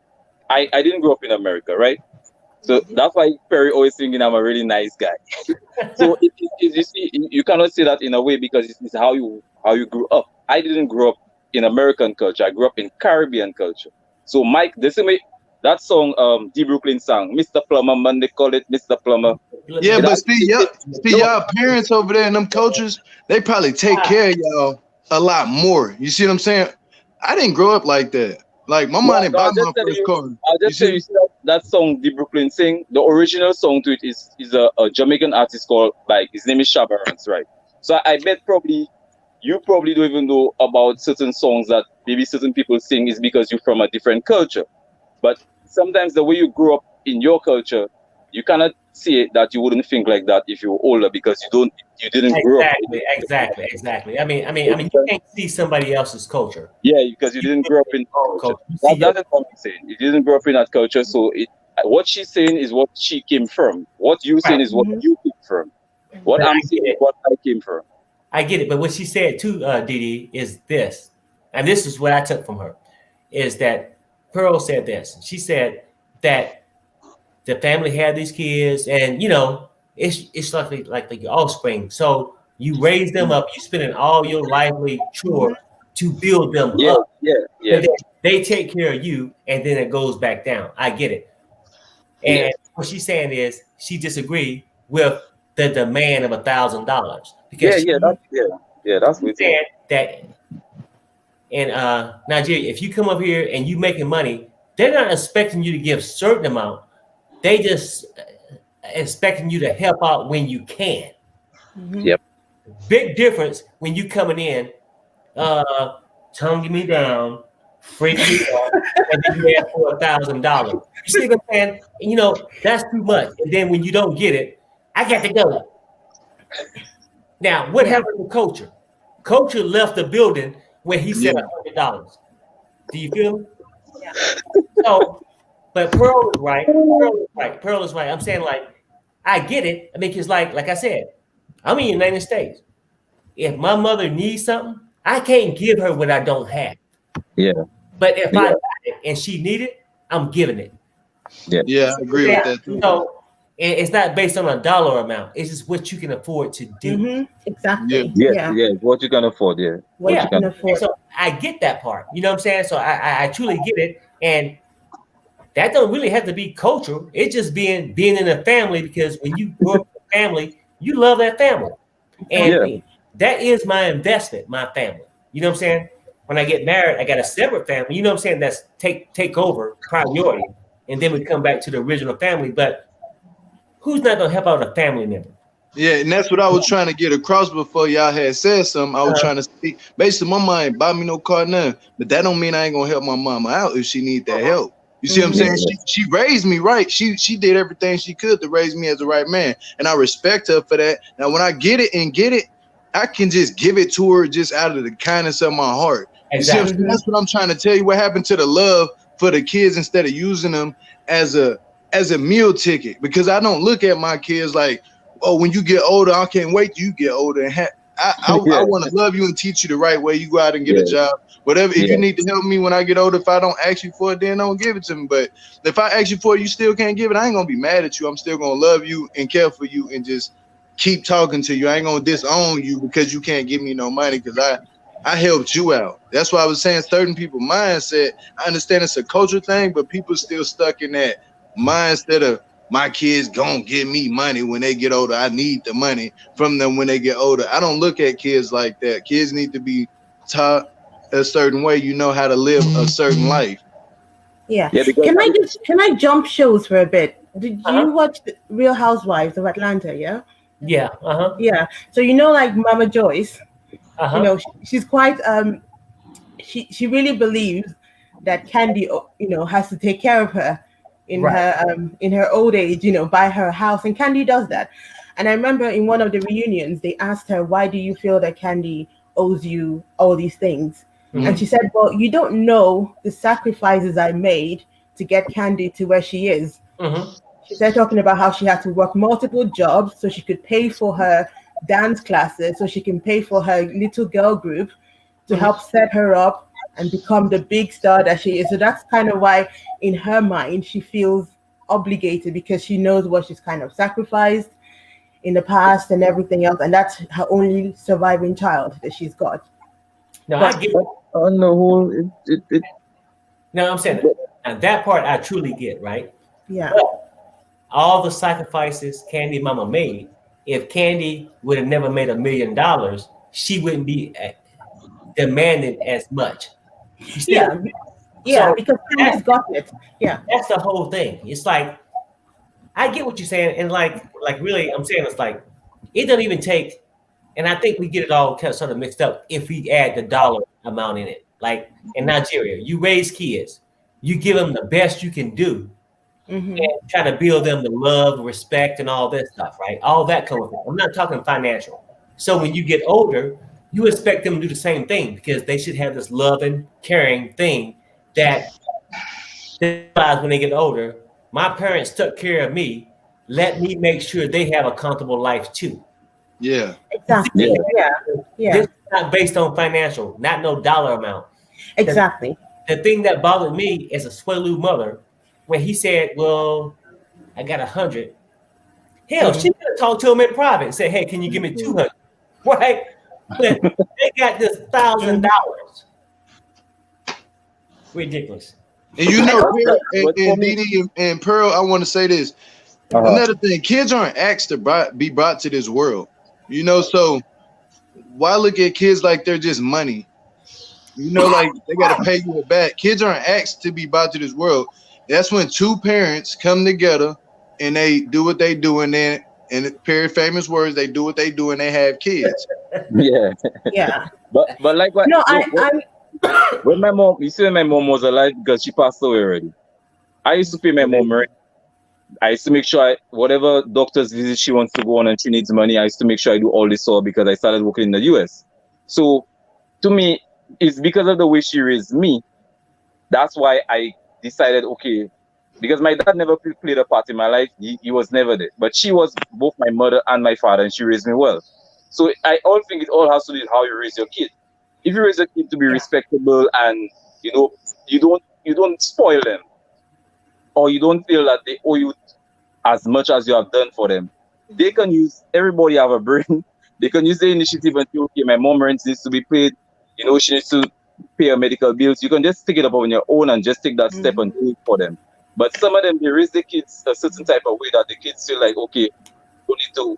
B: I didn't grow up in America, right? So that's why Perry always thinking I'm a really nice guy. So you see, you cannot say that in a way because it's how you grew up. I didn't grow up in American culture. I grew up in Caribbean culture. So Mike, the same way that song, D Brooklyn song, Mr. Plumber, man, they call it Mr. Plumber.
C: Yeah, but y'all parents over there in them cultures, they probably take care of y'all a lot more. You see what I'm saying? I didn't grow up like that. Like my mom didn't buy my first car.
B: I'll just tell you that song, The Brooklyn Sing. The original song to it is a Jamaican artist called, like, his name is Shabarance, right? So I bet you probably don't even know about certain songs that maybe certain people sing is because you're from a different culture. But sometimes the way you grew up in your culture, you cannot say that you wouldn't think like that if you were older because you didn't grow up.
A: Exactly. I mean, you can't see somebody else's culture.
B: Yeah, because you didn't grow up in culture. That is what I'm saying. You didn't grow up in that culture, so what she's saying is what she came from. What you're saying is what you came from. What I'm saying is what I came from.
A: I get it, but what she said too, Didi, is this, and this is what I took from her, is that Pearl said this. She said that the family had these kids, and it's like your offspring. So you raise them up. You spending all your lively chore to build them up.
B: Yeah.
A: And then they take care of you, and then it goes back down. I get it. And what she's saying is she disagreed with the demand of $1,000 because
B: that's what
A: saying that in Nigeria, if you come up here and you making money, they're not expecting you to give certain amount. They just expecting you to help out when you can.
B: Yep.
A: Big difference when you coming in, tonguing me down, freaking me out, and then you ask for $1,000. You see what I'm saying? That's too much. And then when you don't get it, I got to go. Now, what happened to Culture? Culture left the building when he said $100. Do you feel me? Yeah. So, but Pearl is right. Pearl is right. I'm saying, like, I get it. I mean, because like I said, I'm in the United States. If my mother needs something, I can't give her what I don't have.
B: Yeah.
A: But if I got it and she needed it, I'm giving it.
C: Yeah, I agree with that too.
A: So it's not based on a dollar amount. It's just what you can afford to do.
M: Exactly.
B: Yeah. What you can afford. Yeah.
M: What you can afford.
A: So I get that part. You know what I'm saying? So I truly get it. And that don't really have to be cultural. It's just being in a family, because when you grow up in a family, you love that family. And that is my investment, my family. You know what I'm saying? When I get married, I got a separate family. You know what I'm saying? That's take over priority. And then we come back to the original family. But who's not going to help out a family member?
C: Yeah, and that's what I was trying to get across before y'all had said something. I was trying to speak. Basically, my mom ain't buy me no car now, but that don't mean I ain't going to help my mama out if she need that help. You see what I'm saying? She raised me right. She did everything she could to raise me as the right man, and I respect her for that. Now, when I get it, I can just give it to her just out of the kindness of my heart. You see what I'm saying? That's what I'm trying to tell you. What happened to the love for the kids instead of using them as a meal ticket? Because I don't look at my kids like, oh, when you get older, I can't wait till you get older. And I want to love you and teach you the right way. You go out and get a job. Whatever. If you need to help me when I get older, if I don't ask you for it, then don't give it to me. But if I ask you for it, you still can't give it, I ain't gonna be mad at you. I'm still gonna love you and care for you and just keep talking to you. I ain't gonna disown you because you can't give me no money because I helped you out. That's why I was saying certain people mindset. I understand it's a culture thing, but people still stuck in that mindset of my kids gonna give me money when they get older. I need the money from them when they get older. I don't look at kids like that. Kids need to be taught a certain way. You know how to live a certain life.
M: Yeah. Can I jump shows for a bit? Did you watch the Real Housewives of Atlanta? Yeah.
A: Yeah.
M: Yeah. So like Mama Joyce, she's quite she really believes that Candy has to take care of her in her old age, buy her a house, and Candy does that. And I remember in one of the reunions they asked her, why do you feel that Candy owes you all these things? And she said, well, you don't know the sacrifices I made to get Candy to where she is. She started talking about how she had to work multiple jobs so she could pay for her dance classes, so she can pay for her little girl group to help set her up and become the big star that she is. So that's kind of why in her mind she feels obligated, because she knows what she's kind of sacrificed in the past and everything else, and that's her only surviving child that she's got.
A: No, I get
B: on the whole,
A: No, I'm saying now that part I truly get, right?
M: Yeah.
A: But all the sacrifices Candy Mama made, if Candy would have never made $1 million, she wouldn't be demanding as much.
M: Yeah, because Candy's got it. Yeah,
A: that's the whole thing. It's like, I get what you're saying, and like really, I'm saying it's like it doesn't even take. And I think we get it all kind of sort of mixed up if we add the dollar amount in it. Like in Nigeria, you raise kids, you give them the best you can do, and try to build them the love, respect, and all that stuff, right? All that comes with it. I'm not talking financial. So when you get older, you expect them to do the same thing because they should have this loving, caring thing that they realize when they get older. My parents took care of me. Let me make sure they have a comfortable life too.
C: Yeah.
M: Exactly. Yeah.
A: This is not based on financial, not no dollar amount.
M: Exactly.
A: The thing that bothered me as a Asuelu mother, when he said, well, I got 100. Hell, she could have talked to him in private and said, hey, can you give me 200? Right? But they got this $1,000. Ridiculous.
C: And and Didi and Pearl, I want to say this. Another thing, kids aren't asked to be brought to this world. So why look at kids like they're just money? Like they got to pay you back. Kids aren't asked to be brought to this world. That's when two parents come together and they do what they do, and then, in very famous words, they do what they do and they have kids.
M: Yeah.
B: But like what?
M: No,
B: when my mom, you see, when my mom was alive, because she passed away already, I used to pay my mom rent. I used to make sure whatever doctor's visit she wants to go on and she needs money, I used to make sure I do all this all because I started working in the US. So to me, it's because of the way she raised me. That's why I decided, okay, because my dad never played a part in my life. He was never there. But she was both my mother and my father, and she raised me well. So I all think it all has to do with how you raise your kid. If you raise a kid to be respectable and you don't spoil them, or you don't feel that they owe you as much as you have done for them, they can use, everybody have a brain, they can use the initiative and say, okay, my mom rent needs to be paid, she needs to pay her medical bills. You can just pick it up on your own and just take that step and do it for them. But some of them, they raise the kids a certain type of way that the kids feel like, okay, I don't need to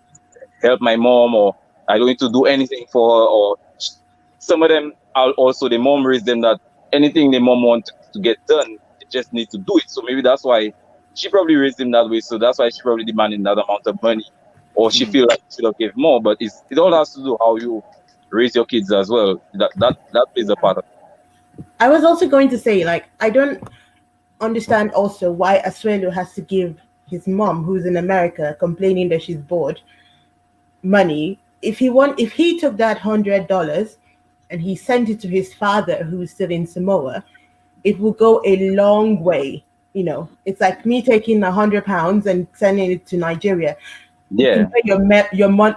B: help my mom, or I don't need to do anything for her, or some of them are also, the mom raised them that anything the mom wants to get done, they just need to do it. So maybe that's why she probably raised him that way. So that's why she probably demanded that amount of money, or she feel like she should have given more. But it all has to do how you raise your kids as well. That plays a part of it.
M: I was also going to say, like, understand also why Asuelu has to give his mom, who's in America, complaining that she's bored, money. If he took that $100 and he sent it to his father, who's still in Samoa, it will go a long way. You know, it's like me taking £100 and sending it to Nigeria. You can pay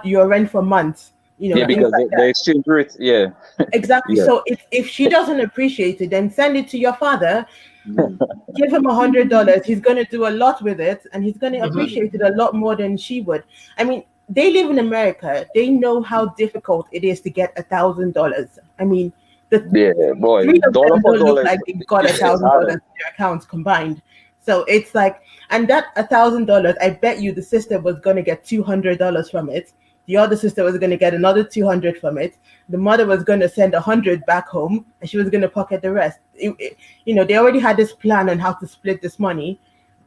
M: your rent for months. You know,
B: yeah, because
M: like
B: the exchange rate, yeah.
M: Exactly.
B: Yeah.
M: So if she doesn't appreciate it, then send it to your father. Give him $100. He's going to do a lot with it, and he's going to appreciate it a lot more than she would. I mean, they live in America. They know how difficult it is to get $1,000. I mean,
B: boy,
M: three of
B: dollar
M: them
B: for
M: don't look
B: dollar.
M: like they've got $1,000 in their accounts combined. So it's like, and that $1,000, I bet you the sister was going to get $200 from it. The other sister was going to get another 200 from it. The mother was going to send 100 back home, and she was going to pocket the rest. You know, they already had this plan on how to split this money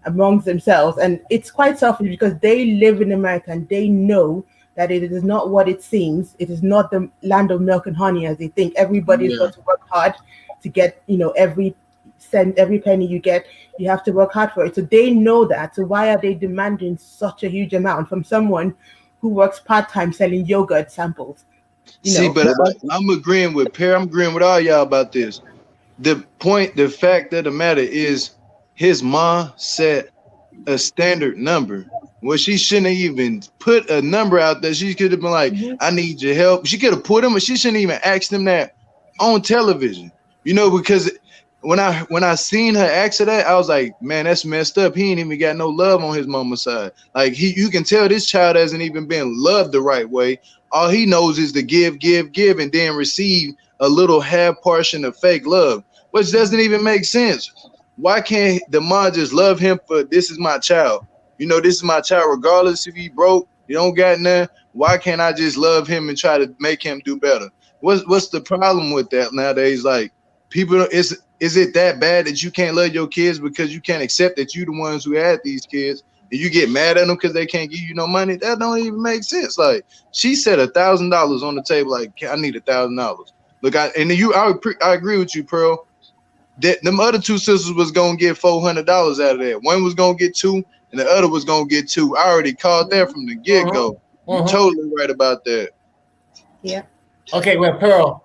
M: amongst themselves, and it's quite selfish because they live in America and they know that it is not what it seems. It is not the land of milk and honey as they think. Everybody's got to work hard to get, you know, every cent, every penny you get, you have to work hard for it. So they know that. So why are they demanding such a huge amount from someone who works part-time selling yogurt samples?
C: See, but I'm agreeing with Perry. I'm agreeing with all y'all about this. The fact of the matter is his mom set a standard number. Well, she shouldn't have even put a number out there. She could have been like, I need your help. She could have put him, but she shouldn't even ask him that on television. You know, because when I seen her ask her that, I was like, man, that's messed up. He ain't even got no love on his mama's side. Like you can tell this child hasn't even been loved the right way. All he knows is to give, and then receive a little half portion of fake love, which doesn't even make sense. Why can't the mom just love him for this is my child? You know, this is my child, regardless if he broke, you don't got none. Why can't I just love him and try to make him do better? What's the problem with that nowadays? Like, people, is it that bad that you can't love your kids because you can't accept that you the ones who had these kids? And you get mad at them because they can't give you no money? That don't even make sense. Like, she said $1,000 on the table. Like, I need $1,000. Look, I agree with you, Pearl. That them other two sisters was gonna get $400 out of that. One was gonna get $2, and the other was gonna get $2. I already called that from the get go. You're totally right about that.
M: Yeah.
A: Okay, well, Pearl.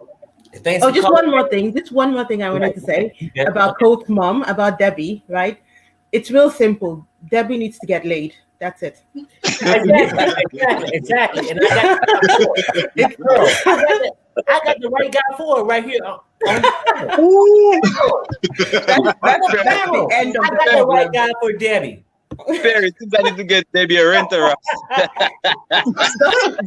A: Thanks.
M: Oh, just one more thing. Just one more thing I wanted to say about Colt's mom, about Debbie. Right? It's real simple. Debbie needs to get laid. That's it.
A: Exactly. And I got the right guy for it right here. I got the right guy for Debbie.
B: Perry, I need to get Debbie a renter.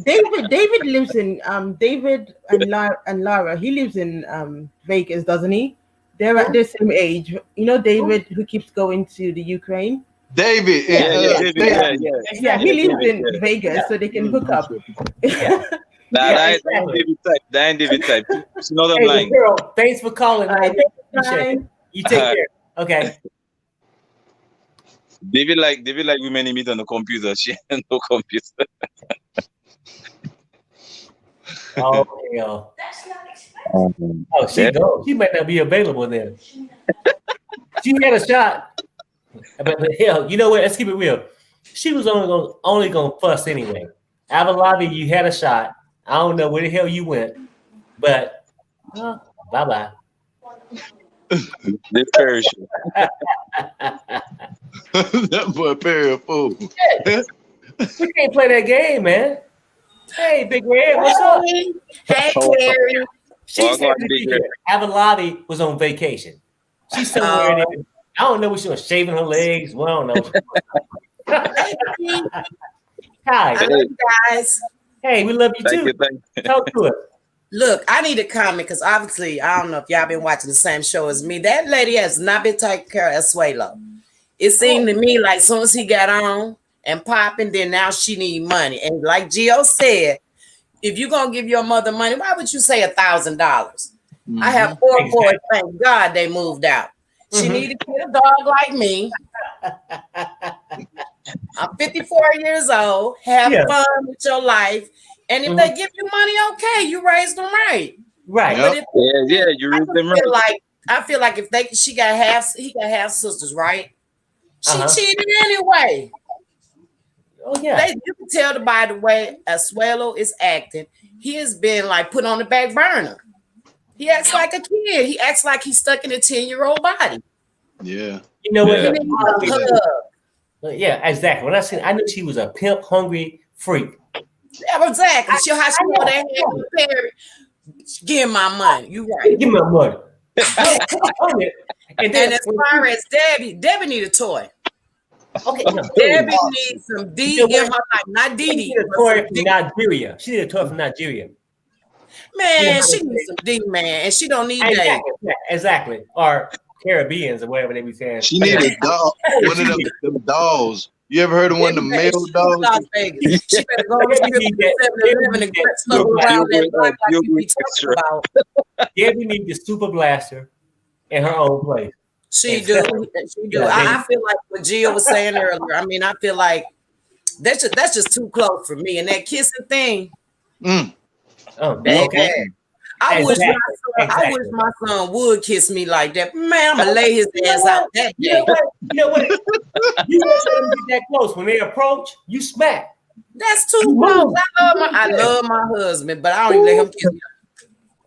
M: David lives in David and Lara. He lives in Vegas, doesn't he? They're at the same age. You know, David, who keeps going to the Ukraine.
C: David,
M: yeah, he lives in Vegas, so they can hook up.
B: That ain't David type. It's not online.
A: Girl, thanks for calling. You take care. Okay.
B: David like women he meet on the computer. She has no computer.
A: Oh, hell. That's not expensive. Oh, she might not be available then. She had a shot. But hell, you know what? Let's keep it real. She was only gonna fuss anyway. Avalavi, you had a shot. I don't know where the hell you went, but bye.
B: This Perry show.
C: That boy Perry a fool.
A: We can't play that game, man. Hey, Big Red, what's up?
L: Hey, Perry.
A: She said Avalavi was on vacation. She's somewhere there. I don't know what she was shaving her legs. Well, I don't know. Hi.
L: I love you guys.
A: Hey, we love you too.
B: Thank you.
A: Talk to us.
L: Look, I need to comment because obviously, I don't know if y'all been watching the same show as me. That lady has not been taking care of Asuelu. It seemed to me like as soon as he got on and popping, then now she need money. And like Gio said, if you're going to give your mother money, why would you say $1,000? I have 4 boys. Thank God they moved out. She needed to get a dog like me. I'm 54 years old. Have fun with your life. And if they give you money, okay, you raised them right.
A: Right.
L: But if,
B: you raised them right.
L: Like I feel like if he got half sisters, right? She cheated anyway.
A: Oh yeah.
L: You can tell by the way Asuelu is acting. He has been like put on the back burner. He acts like a kid. He acts like he's stuck in a 10-year-old body.
C: Yeah.
A: You know what?
L: Yeah,
A: exactly. When I knew she was a pimp hungry freak.
L: Yeah, exactly. How she know that Perry. Give my money. You right.
A: Give me my money.
L: and as far as Debbie need a toy.
A: Okay,
L: Debbie needs some D in her life, not Dee Dee.
A: She did a toy from Nigeria. She did a toy from Nigeria.
L: Man, she needs some D, man, and she don't need that.
A: Exactly. Or Caribbeans or whatever they be saying.
C: She needed a doll, one of them dolls. You ever heard of one of the male dolls?
L: Las Vegas. She better go to 7-Eleven and snuggle around that block like you be talking about.
A: Debbie needs the super blaster in her own place.
L: She do. She do. I feel like what Gia was saying earlier. I mean, I feel like that's just too close for me. And that kissing thing.
A: Oh, okay.
L: I wish my son would kiss me like that. Man, I'm gonna lay his ass out that day.
A: You know what? You don't let them get that close. When they approach, you smack.
L: That's too close. I love my husband, but I don't even let him kiss me.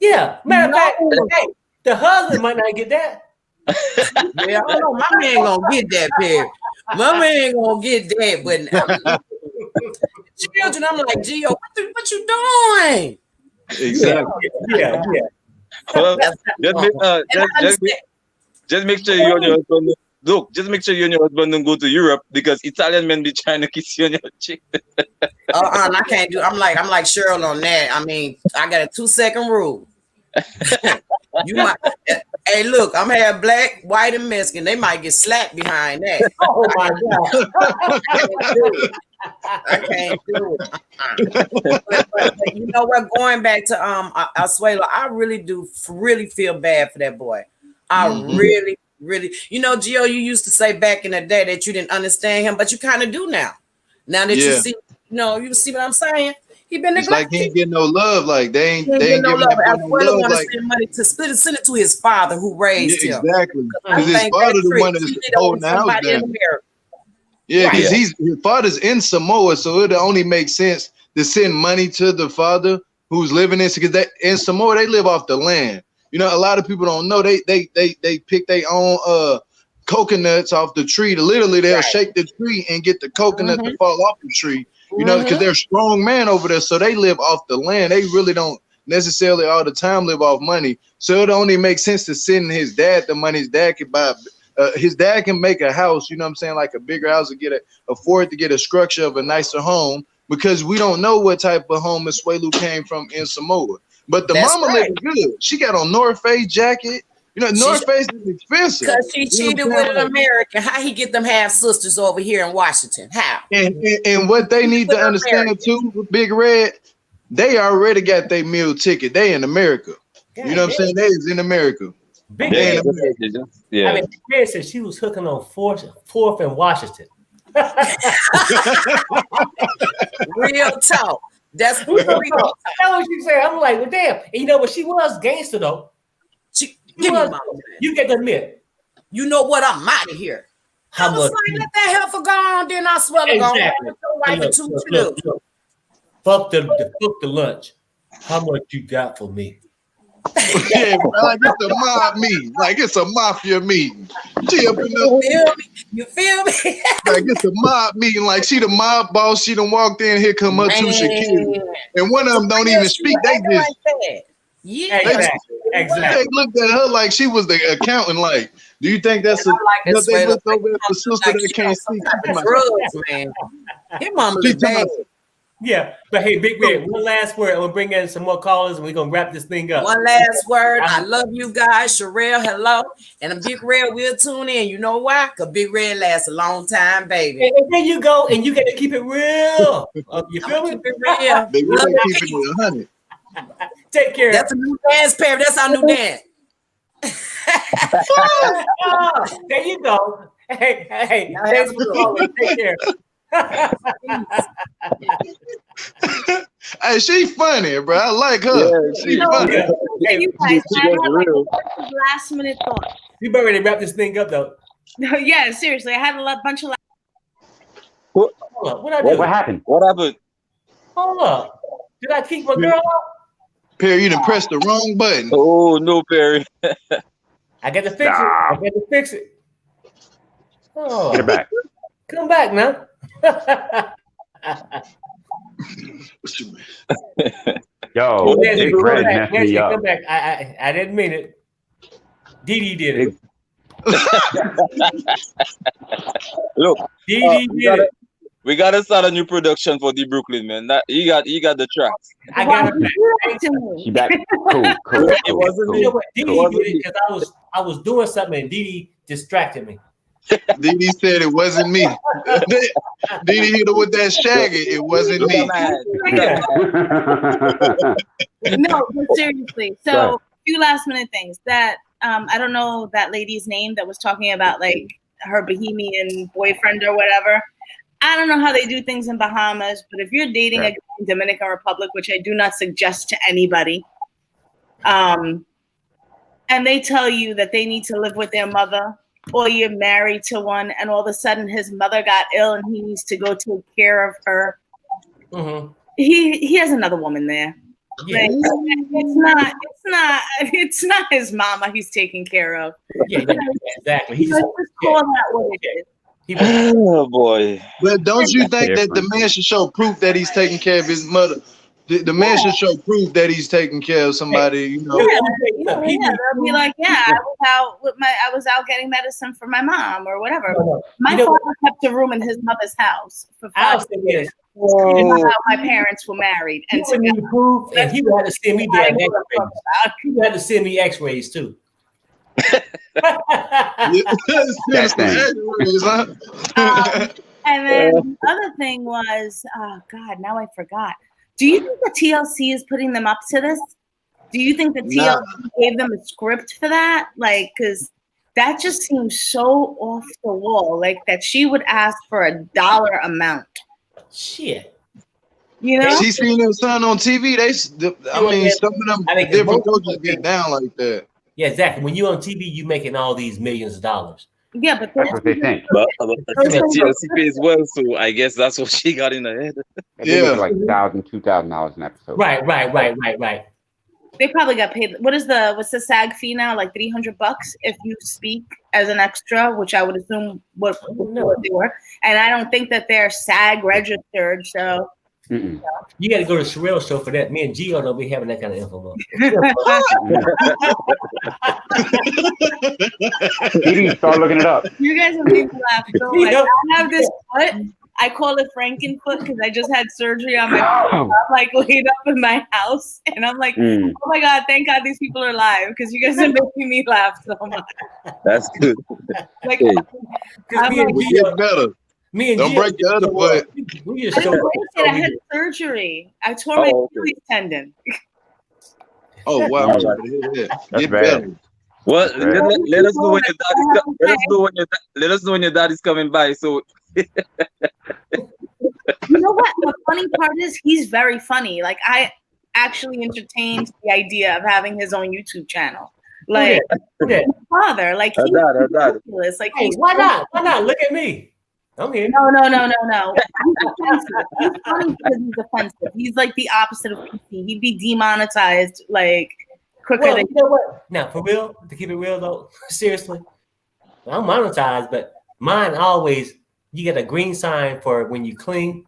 A: Yeah, matter of fact, hey, the husband might not get that.
L: Yeah, I don't know. My man gonna get that, Perry. My man gonna get that, but children, I'm like, Gio, what you doing?
C: Exactly.
A: Yeah.
B: Well, just make sure you and your husband look. Just make sure you and your husband don't go to Europe because Italian men be trying to kiss you on your cheek.
L: I can't do. I'm like Cheryl on that. I mean, I got a 2-second rule. You might. Hey, look, I'm half black, white, and Mexican. They might get slapped behind that.
A: Oh my God.
L: I can't do it. But you know what? Going back to Asuelu, I really do feel bad for that boy. I really, you know, Gio, you used to say back in the day that you didn't understand him, but you kind of do now. Now that you see, you see what I'm saying? He been neglected.
C: It's like he ain't getting no love. Like they ain't
L: no
C: giving
L: love.
C: him no
L: Asuelu want to
C: like,
L: send money to send it to his father who raised him.
C: Exactly. Because his father the one that's holding the house down. Yeah, because his father's in Samoa, so it only makes sense to send money to the father who's living in, because in Samoa they live off the land. You know, a lot of people don't know they pick their own coconuts off the tree. Literally, they'll shake the tree and get the coconut to fall off the tree. You know, because they're strong man over there, so they live off the land. They really don't necessarily all the time live off money. So it only makes sense to send his dad the money. His dad can buy. His dad can make a house, you know what I'm saying, like a bigger house to afford to get a structure of a nicer home, because we don't know what type of home Asuelu came from in Samoa. But the mama living good. She got on North Face jacket. You know, North Face is expensive.
L: Because she cheated with an American. How he get them half sisters over here in Washington? How?
C: And what they need to understand too, Big Red, they already got their meal ticket. They in America. You know what I'm saying? They is in America.
A: Big Red. I mean, Big Red said she was hooking on fourth in Washington.
L: Real talk. That's real talk.
A: That's what she said. I'm like, well, damn. And you know what? She was gangster though. You get to admit.
L: You know what? I'm out of here.
A: How much?
L: Like, let that heifer go on, then I swell it
A: look. Fuck the lunch. How much you got for me?
C: Yeah, like it's a mob meeting. Like it's a mafia meeting. She up in
L: You feel me?
C: Like it's a mob meeting. Like she the mob boss. She done walked in. Here come up two security, and one of them don't even speak. They just
A: exactly.
C: They looked at her like she was the accountant. Like, do you think that's they looked over at the sister that can't speak?
L: Drugs, man. Your mama is bad.
A: Yeah, but hey, Big Red, one last word. I'm gonna bring in some more callers, and we're gonna wrap this thing up.
L: One last word. I love you guys. Sherelle, hello. And a Big Red will tune in. You know why? Because Big Red lasts a long time, baby.
A: And there you go, and you got to keep it real. You feel me?
L: Keep it real.
C: Big Red keeping it 100.
A: Take care.
L: That's a new dance, Perry. That's our new dance.
A: There you go. Hey, thanks for calling. Take care.
C: Hey, she funny, bro. I like her.
B: Yeah,
C: She funny.
D: Hey, you guys, I had like a bunch of last minute thoughts.
A: You better ready to wrap this thing up though.
D: Yeah, seriously, I had a bunch of.
B: What,
A: Hold up, what I do?
F: What happened?
B: what happened?
A: Hold up. Did I keep my girl out?
C: Perry, you done pressed the wrong button.
B: Oh no, Perry.
A: I got to fix it. I got to fix it. Oh,
F: Get it back.
A: come back now.
F: Yo,
A: Nancy,
F: Big
A: come
F: Red
A: back.
F: messed
A: Nancy,
F: me up.
A: come back. I didn't mean it. Dee did it.
B: Look,
A: Dee did it.
B: we gotta start a new production for the Brooklyn, man. That he got the tracks.
A: I got it.
F: She back. Cool.
B: It wasn't me.
A: You know what? Dee
B: Cool.
A: did it because I was doing something and Dee distracted me.
C: Dee said it wasn't me. Dee hit her with that shaggy. It wasn't me.
D: No, but seriously. So, a few last minute things that I don't know that lady's name that was talking about like her Bahamian boyfriend or whatever. I don't know how they do things in Bahamas, but if you're dating a guy in Dominican Republic, which I do not suggest to anybody, and they tell you that they need to live with their mother, or you're married to one, and all of a sudden his mother got ill and he needs to go take care of her.
A: Mm-hmm.
D: He has another woman there.
A: Yeah.
D: Like, it's not his mama he's taking care of.
A: Yeah, exactly. He
D: Let's just call that what it is.
B: Oh boy.
C: But don't you think that the man should show proof that he's taking care of his mother? The man should show proof that he's taking care of somebody, you know.
D: Yeah, they'll be like, I was out getting medicine for my mom or whatever. My father kept a room in his mother's house for 5 years. He didn't know how my parents were married.
A: And he would proof, and he would have to send me damn X-rays. He would have to send me X-rays too.
D: And then the other thing was, oh God, now I forgot. Do you think the TLC is putting them up to this? Do you think the TLC gave them a script for that? Like, because that just seems so off the wall. Like that she would ask for a dollar amount.
A: Shit.
D: You know,
C: she seen them son on TV. Some of them different coaches get down like that.
A: Yeah, exactly. When you're on TV, you making all these millions of dollars.
D: Yeah, but
F: that's what they think.
B: But TLC pays well, so I guess that's what she got in her head.
F: Yeah, like $1,000, $2,000 an episode.
A: Right.
D: They probably got paid. What's the SAG fee now? Like $300 if you speak as an extra, which I would assume what they were. And I don't think that they're SAG registered. So
A: you got to go to Sherrill's show for that. Me and Gio don't be having that kind of info.
F: Start looking it up.
D: You guys are making me laugh so much. I have this foot. I call it Frankenfoot because I just had surgery on my foot. I'm like laid up in my house, and I'm like, oh my God, thank God these people are live because you guys are making me laugh so much.
B: That's good.
D: Like,
C: we get better.
A: Me and
C: don't
A: Gio,
C: break the other foot.
D: I had surgery. I tore my Achilles tendon.
C: Oh wow! Get better.
B: Well, let us know when your dad let us know when your dad is coming by. So
D: you know what? The funny part is he's very funny. Like I actually entertained the idea of having his own YouTube channel. Like his father, like he's ridiculous. Like
A: hey, why not? Why not? Look at me. I'm here.
D: No. He's funny because he's offensive. He's like the opposite of PC. He'd be demonetized like quicker than.
A: You know what? Now, for real, to keep it real though, seriously, I'm monetized, but mine always, you get a green sign for when you clean.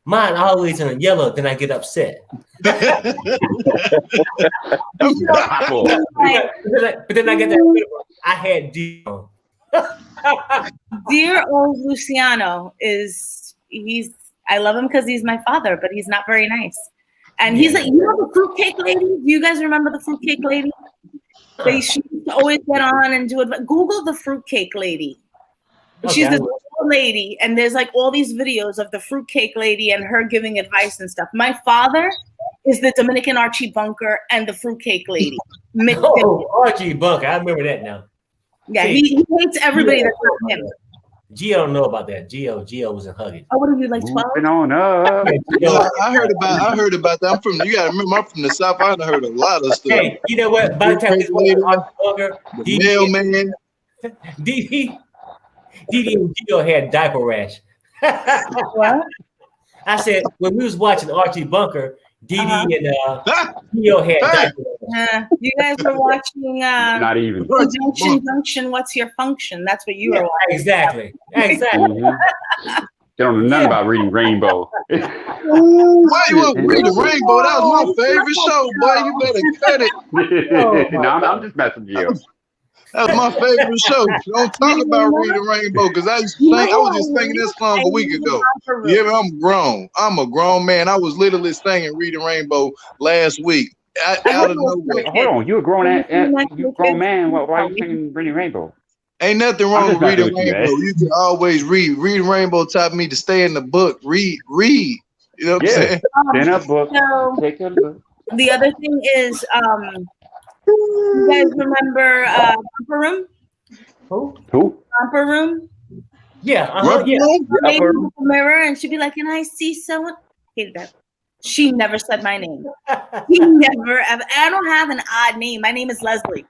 A: Mine always in a yellow, then I get upset. But then I get that. I had D on.
D: Dear old Luciano I love him because he's my father, but he's not very nice. And he's like, you know the fruitcake lady? Do you guys remember the fruitcake lady? She used to always get on and do it. Google the fruitcake lady. She's this old lady, and there's like all these videos of the fruitcake lady and her giving advice and stuff. My father is the Dominican Archie Bunker and the fruitcake lady.
A: Archie Bunker, I remember that now.
D: Yeah, he hates everybody that's not him.
A: Gio don't know about that. Gio was in Huggins.
H: Oh, what are you like 12?
F: Moving on up.
C: I heard about that. You gotta remember, I'm from the South. I heard a lot of stuff.
A: Hey, you know what? By the time we Bunker,
C: the mailman,
A: Didi and Gio had diaper rash.
H: What?
A: I said when we was watching Archie Bunker, Didi and Gio had diaper rash.
D: You guys were watching
F: Not even.
D: Junction, What's Your Function? That's what you were watching.
A: Exactly.
F: Mm-hmm. They don't know nothing about Reading Rainbow.
C: Why you want Reading Rainbow? That was my favorite show, boy. You better cut it.
F: No, I'm just messing with you.
C: That's my favorite show. Don't talk about Reading Rainbow because I was just singing this song a week ago. Yeah, I'm grown. I'm a grown man. I was literally singing Reading Rainbow last week. Out of nowhere.
F: Hold on, you a grown man. Why are you singing Reading Rainbow?
C: Ain't nothing wrong with Reading Rainbow. You can always read. Reading Rainbow taught me to stay in the book. Read. You know what I'm saying?
F: In a book. Take a look.
D: The other thing is, you guys remember Romper Room?
A: Who?
D: Romper Room?
A: Yeah.
D: Her name was the mirror, and she'd be like, "Can I see someone?" Hated that. She never said my name. She never ever. I don't have an odd name. My name is Leslie.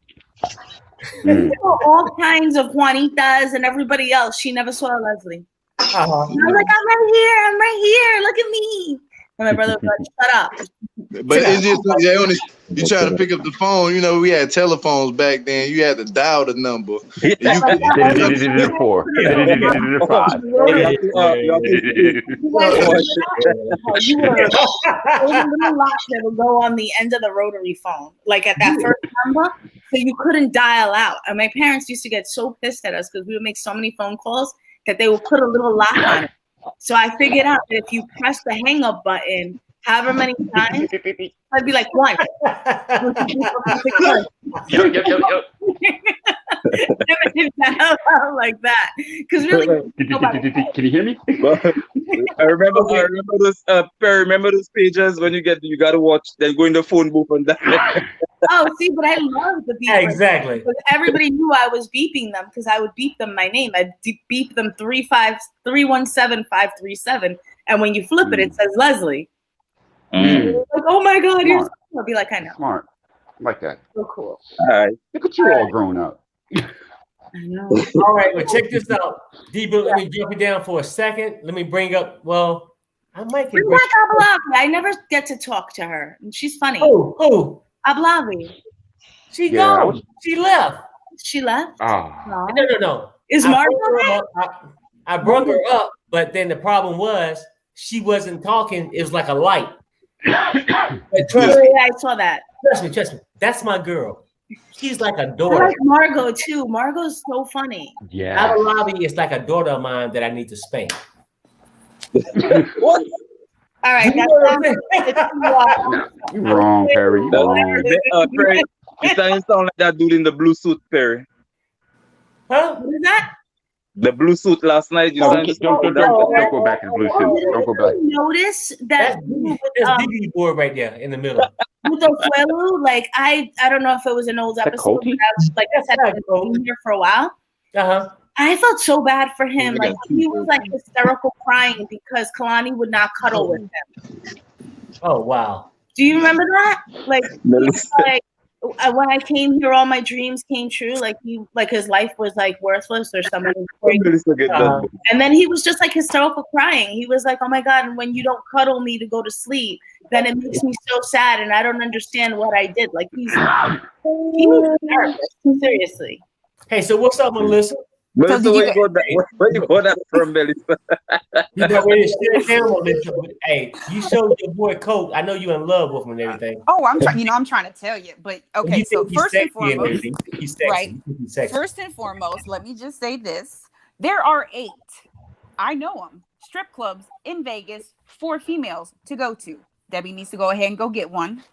D: All kinds of Juanitas and everybody else. She never saw Leslie. I was like, I'm right here. Look at me. And my brother was like, shut up.
C: But it's just you try to pick up the phone. You know, we had telephones back then. You had to dial the number.
D: Little locks that would go on the end of the rotary phone, like at that first number, so you couldn't dial out. And my parents used to get so pissed at us because we would make so many phone calls that they would put a little lock on it. So I figured out that if you press the hang up button however many times, I'd be like one. Like that. Because really,
F: can you hear me?
B: I remember those. Remember those pages when you gotta watch, then go in the phone booth and that.
D: Oh, see, but I love the beep.
A: Exactly.
D: Because everybody knew I was beeping them because I would beep them my name. I'd beep them 317-537, and when you flip it, it says Leslie. Like, oh my God, you're. I'll be like, I know.
F: Smart, like that.
D: So cool.
B: All right.
F: Look at you all grown up.
D: I know.
A: All right, well, check this out. D-Book, let me drop you down for a second. Let me bring up, I might get
D: I never get to talk to her. She's funny.
A: Who?
D: Ablavi.
A: She gone. She left.
D: She left?
A: No.
D: Is Margot?
A: I brought her up, but then the problem was she wasn't talking. It was like a light. But trust me,
D: I saw that.
A: Trust me. That's my girl. She's like a
D: I
A: daughter.
D: like Margot too. Margot's so funny.
F: Yeah.
A: Ablavi is like a daughter of mine that I need to spank.
B: What?
D: All right.
F: You're wrong, Perry. You're wrong.
B: Perry, you sound like that dude in the blue suit, Perry.
A: Huh?
D: What is that?
B: The blue suit last night.
F: Don't go back to the blue suit. Don't go back.
D: Notice that
A: that's DD board right there in the middle.
D: With Asuelu, like I don't know if it was an old episode, but like I said, I've been here for a while. I felt so bad for him. Like he was like hysterical crying because Kalani would not cuddle with him.
A: Oh wow.
D: Do you remember that? Like when I came here, all my dreams came true. Like his life was like worthless or something. And then he was just like hysterical crying. He was like, "Oh my God!" And when you don't cuddle me to go to sleep, then it makes me so sad, and I don't understand what I did. Like he's a therapist, seriously.
A: Hey, so what's up, Melissa?
B: Melissa, where you go that from, Melissa?
A: You know where it's down, Melissa. Hey, you showed your boy Colt. I know you in love with him and everything.
N: Oh, I'm trying. I'm trying to tell you, but okay. So first and foremost, right? First and foremost, let me just say this: there are 8. I know them. Strip clubs in Vegas for females to go to. Debbie needs to go ahead and go get one.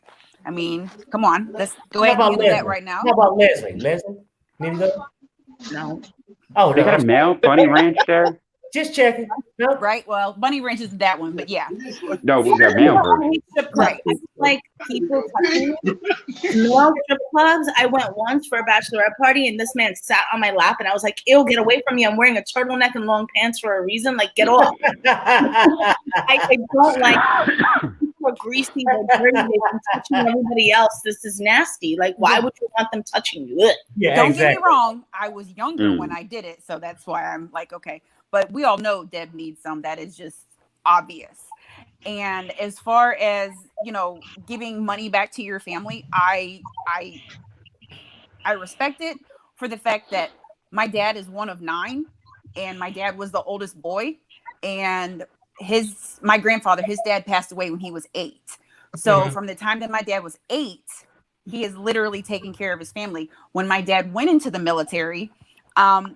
N: I mean, come on, let's go ahead and do that right now.
A: How about Leslie? Leslie, need to go?
D: No.
A: Oh,
F: they got a male bunny ranch there.
A: Just checking. Nope.
N: Right. Well, Bunny Ranch isn't that one, but yeah.
F: No, we got male version.
N: Right.
O: Like people touching me. No strip clubs. I went once for a bachelorette party, and this man sat on my lap, and I was like, "Ew, get away from me! I'm wearing a turtleneck and long pants for a reason. Like, get off." I don't like people are greasy, they're dirty, they've been touching everybody else. This is nasty. Like, why would you want them touching you? Ugh.
A: Yeah,
N: Don't
A: exactly.
N: get me wrong. I was younger when I did it, so that's why I'm like, okay. But we all know Deb needs some. That is just obvious. And as far as, you know, giving money back to your family, I respect it for the fact that my dad is one of 9, and my dad was the oldest boy, and my grandfather, his dad passed away when he was 8. So from the time that my dad was 8, he is literally taking care of his family. When my dad went into the military,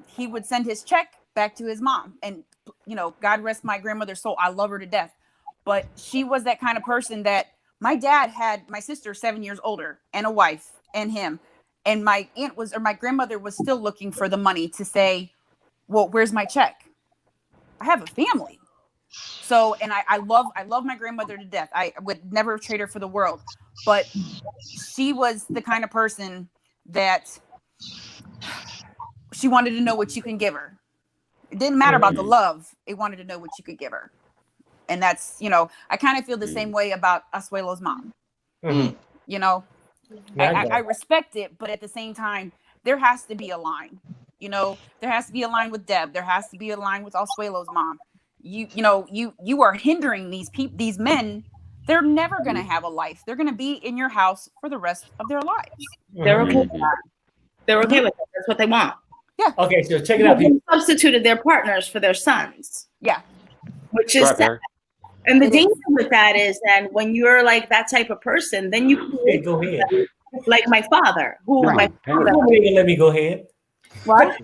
N: he would send his check back to his mom. And, you know, God rest my grandmother's soul. I love her to death. But she was that kind of person that my dad had my sister 7 years older and a wife and him. And my grandmother was still looking for the money to say, well, where's my check? I have a family. So, and I love my grandmother to death. I would never trade her for the world. But she was the kind of person that she wanted to know what you can give her. It didn't matter about the love. It wanted to know what you could give her. And that's, you know, I kind of feel the same way about Asuelu's mom. You know, I respect it, but at the same time, there has to be a line. You know, there has to be a line with Deb. There has to be a line with Asuelu's mom. You are hindering these men. They're never going to have a life. They're going to be in your house for the rest of their lives.
O: They're okay with that. They're okay with it. That's what they want.
N: Yeah.
A: Okay, so check it out.
O: They substituted their partners for their sons.
N: Yeah.
O: Which is sad. And the danger with that is then when you're like that type of person, then you
A: can go ahead.
O: Like my father, who my father.
A: Let me go ahead.
O: What?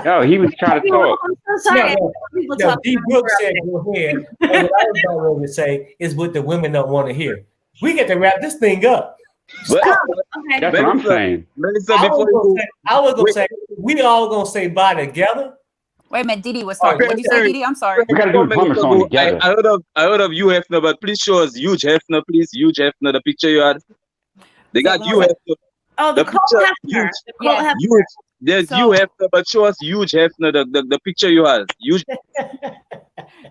F: No, he was trying to talk.
O: I'm so sorry.
A: No, D. Brooks said go ahead. And what I was going to say is what the women don't want to hear. We get to wrap this thing up.
F: That's what I'm saying.
A: I was going to say, we all going to say bye together.
N: Wait a minute, Didi was talking. What did you say, Didi? I'm sorry.
F: We gotta do the plumber song together.
B: I heard of you, Hefner, but please show us huge Hefner, please. Huge Hefner, the picture you had. They got you Hefner.
O: Oh, the Colt Hefner.
B: Huge. There's you Hefner, but show us huge Hefner, the picture you had. Huge.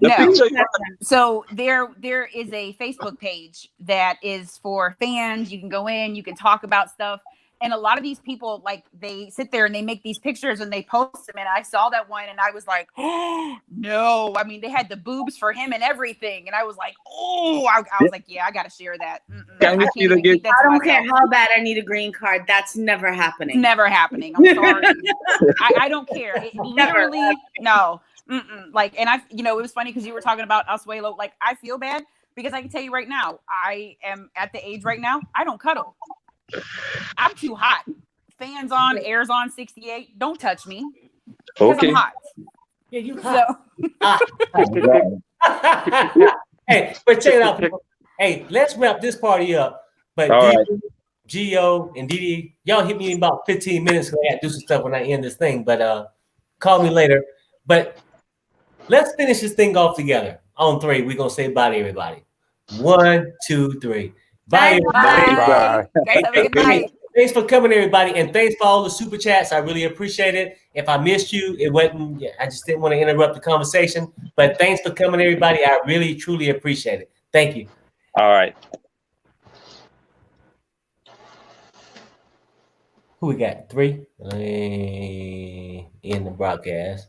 B: Picture you had.
N: So there is a Facebook page that is for fans. You can go in, you can talk about stuff. And a lot of these people, like, they sit there and they make these pictures and they post them. And I saw that one and I was like, oh, no. I mean, they had the boobs for him and everything. And I was like, oh, I was like, yeah, I got to share that.
O: I don't care how bad I need a green card. That's never happening.
N: It's never happening. I'm sorry. I don't care. It literally, no. Like, and it was funny because you were talking about Asuelu. Like, I feel bad because I can tell you right now, I am at the age right now, I don't cuddle. I'm too hot. Fans on, airs on 68. Don't touch me.
B: Okay.
N: I'm hot.
A: Yeah, you hot. Hey, but check it out, people. Hey, let's wrap this party up. But Gio and Didi, y'all hit me in about 15 minutes because I got to do some stuff when I end this thing. But call me later. But let's finish this thing off together. On 3, we're gonna say bye to everybody. 1, 2, 3. Bye, everybody. Thanks for coming, everybody, and thanks for all the super chats. I really appreciate it. If I missed you, it wasn't. I just didn't want to interrupt the conversation. But thanks for coming, everybody. I really, truly appreciate it. Thank you.
B: All right.
A: Who we got? 3 in the broadcast.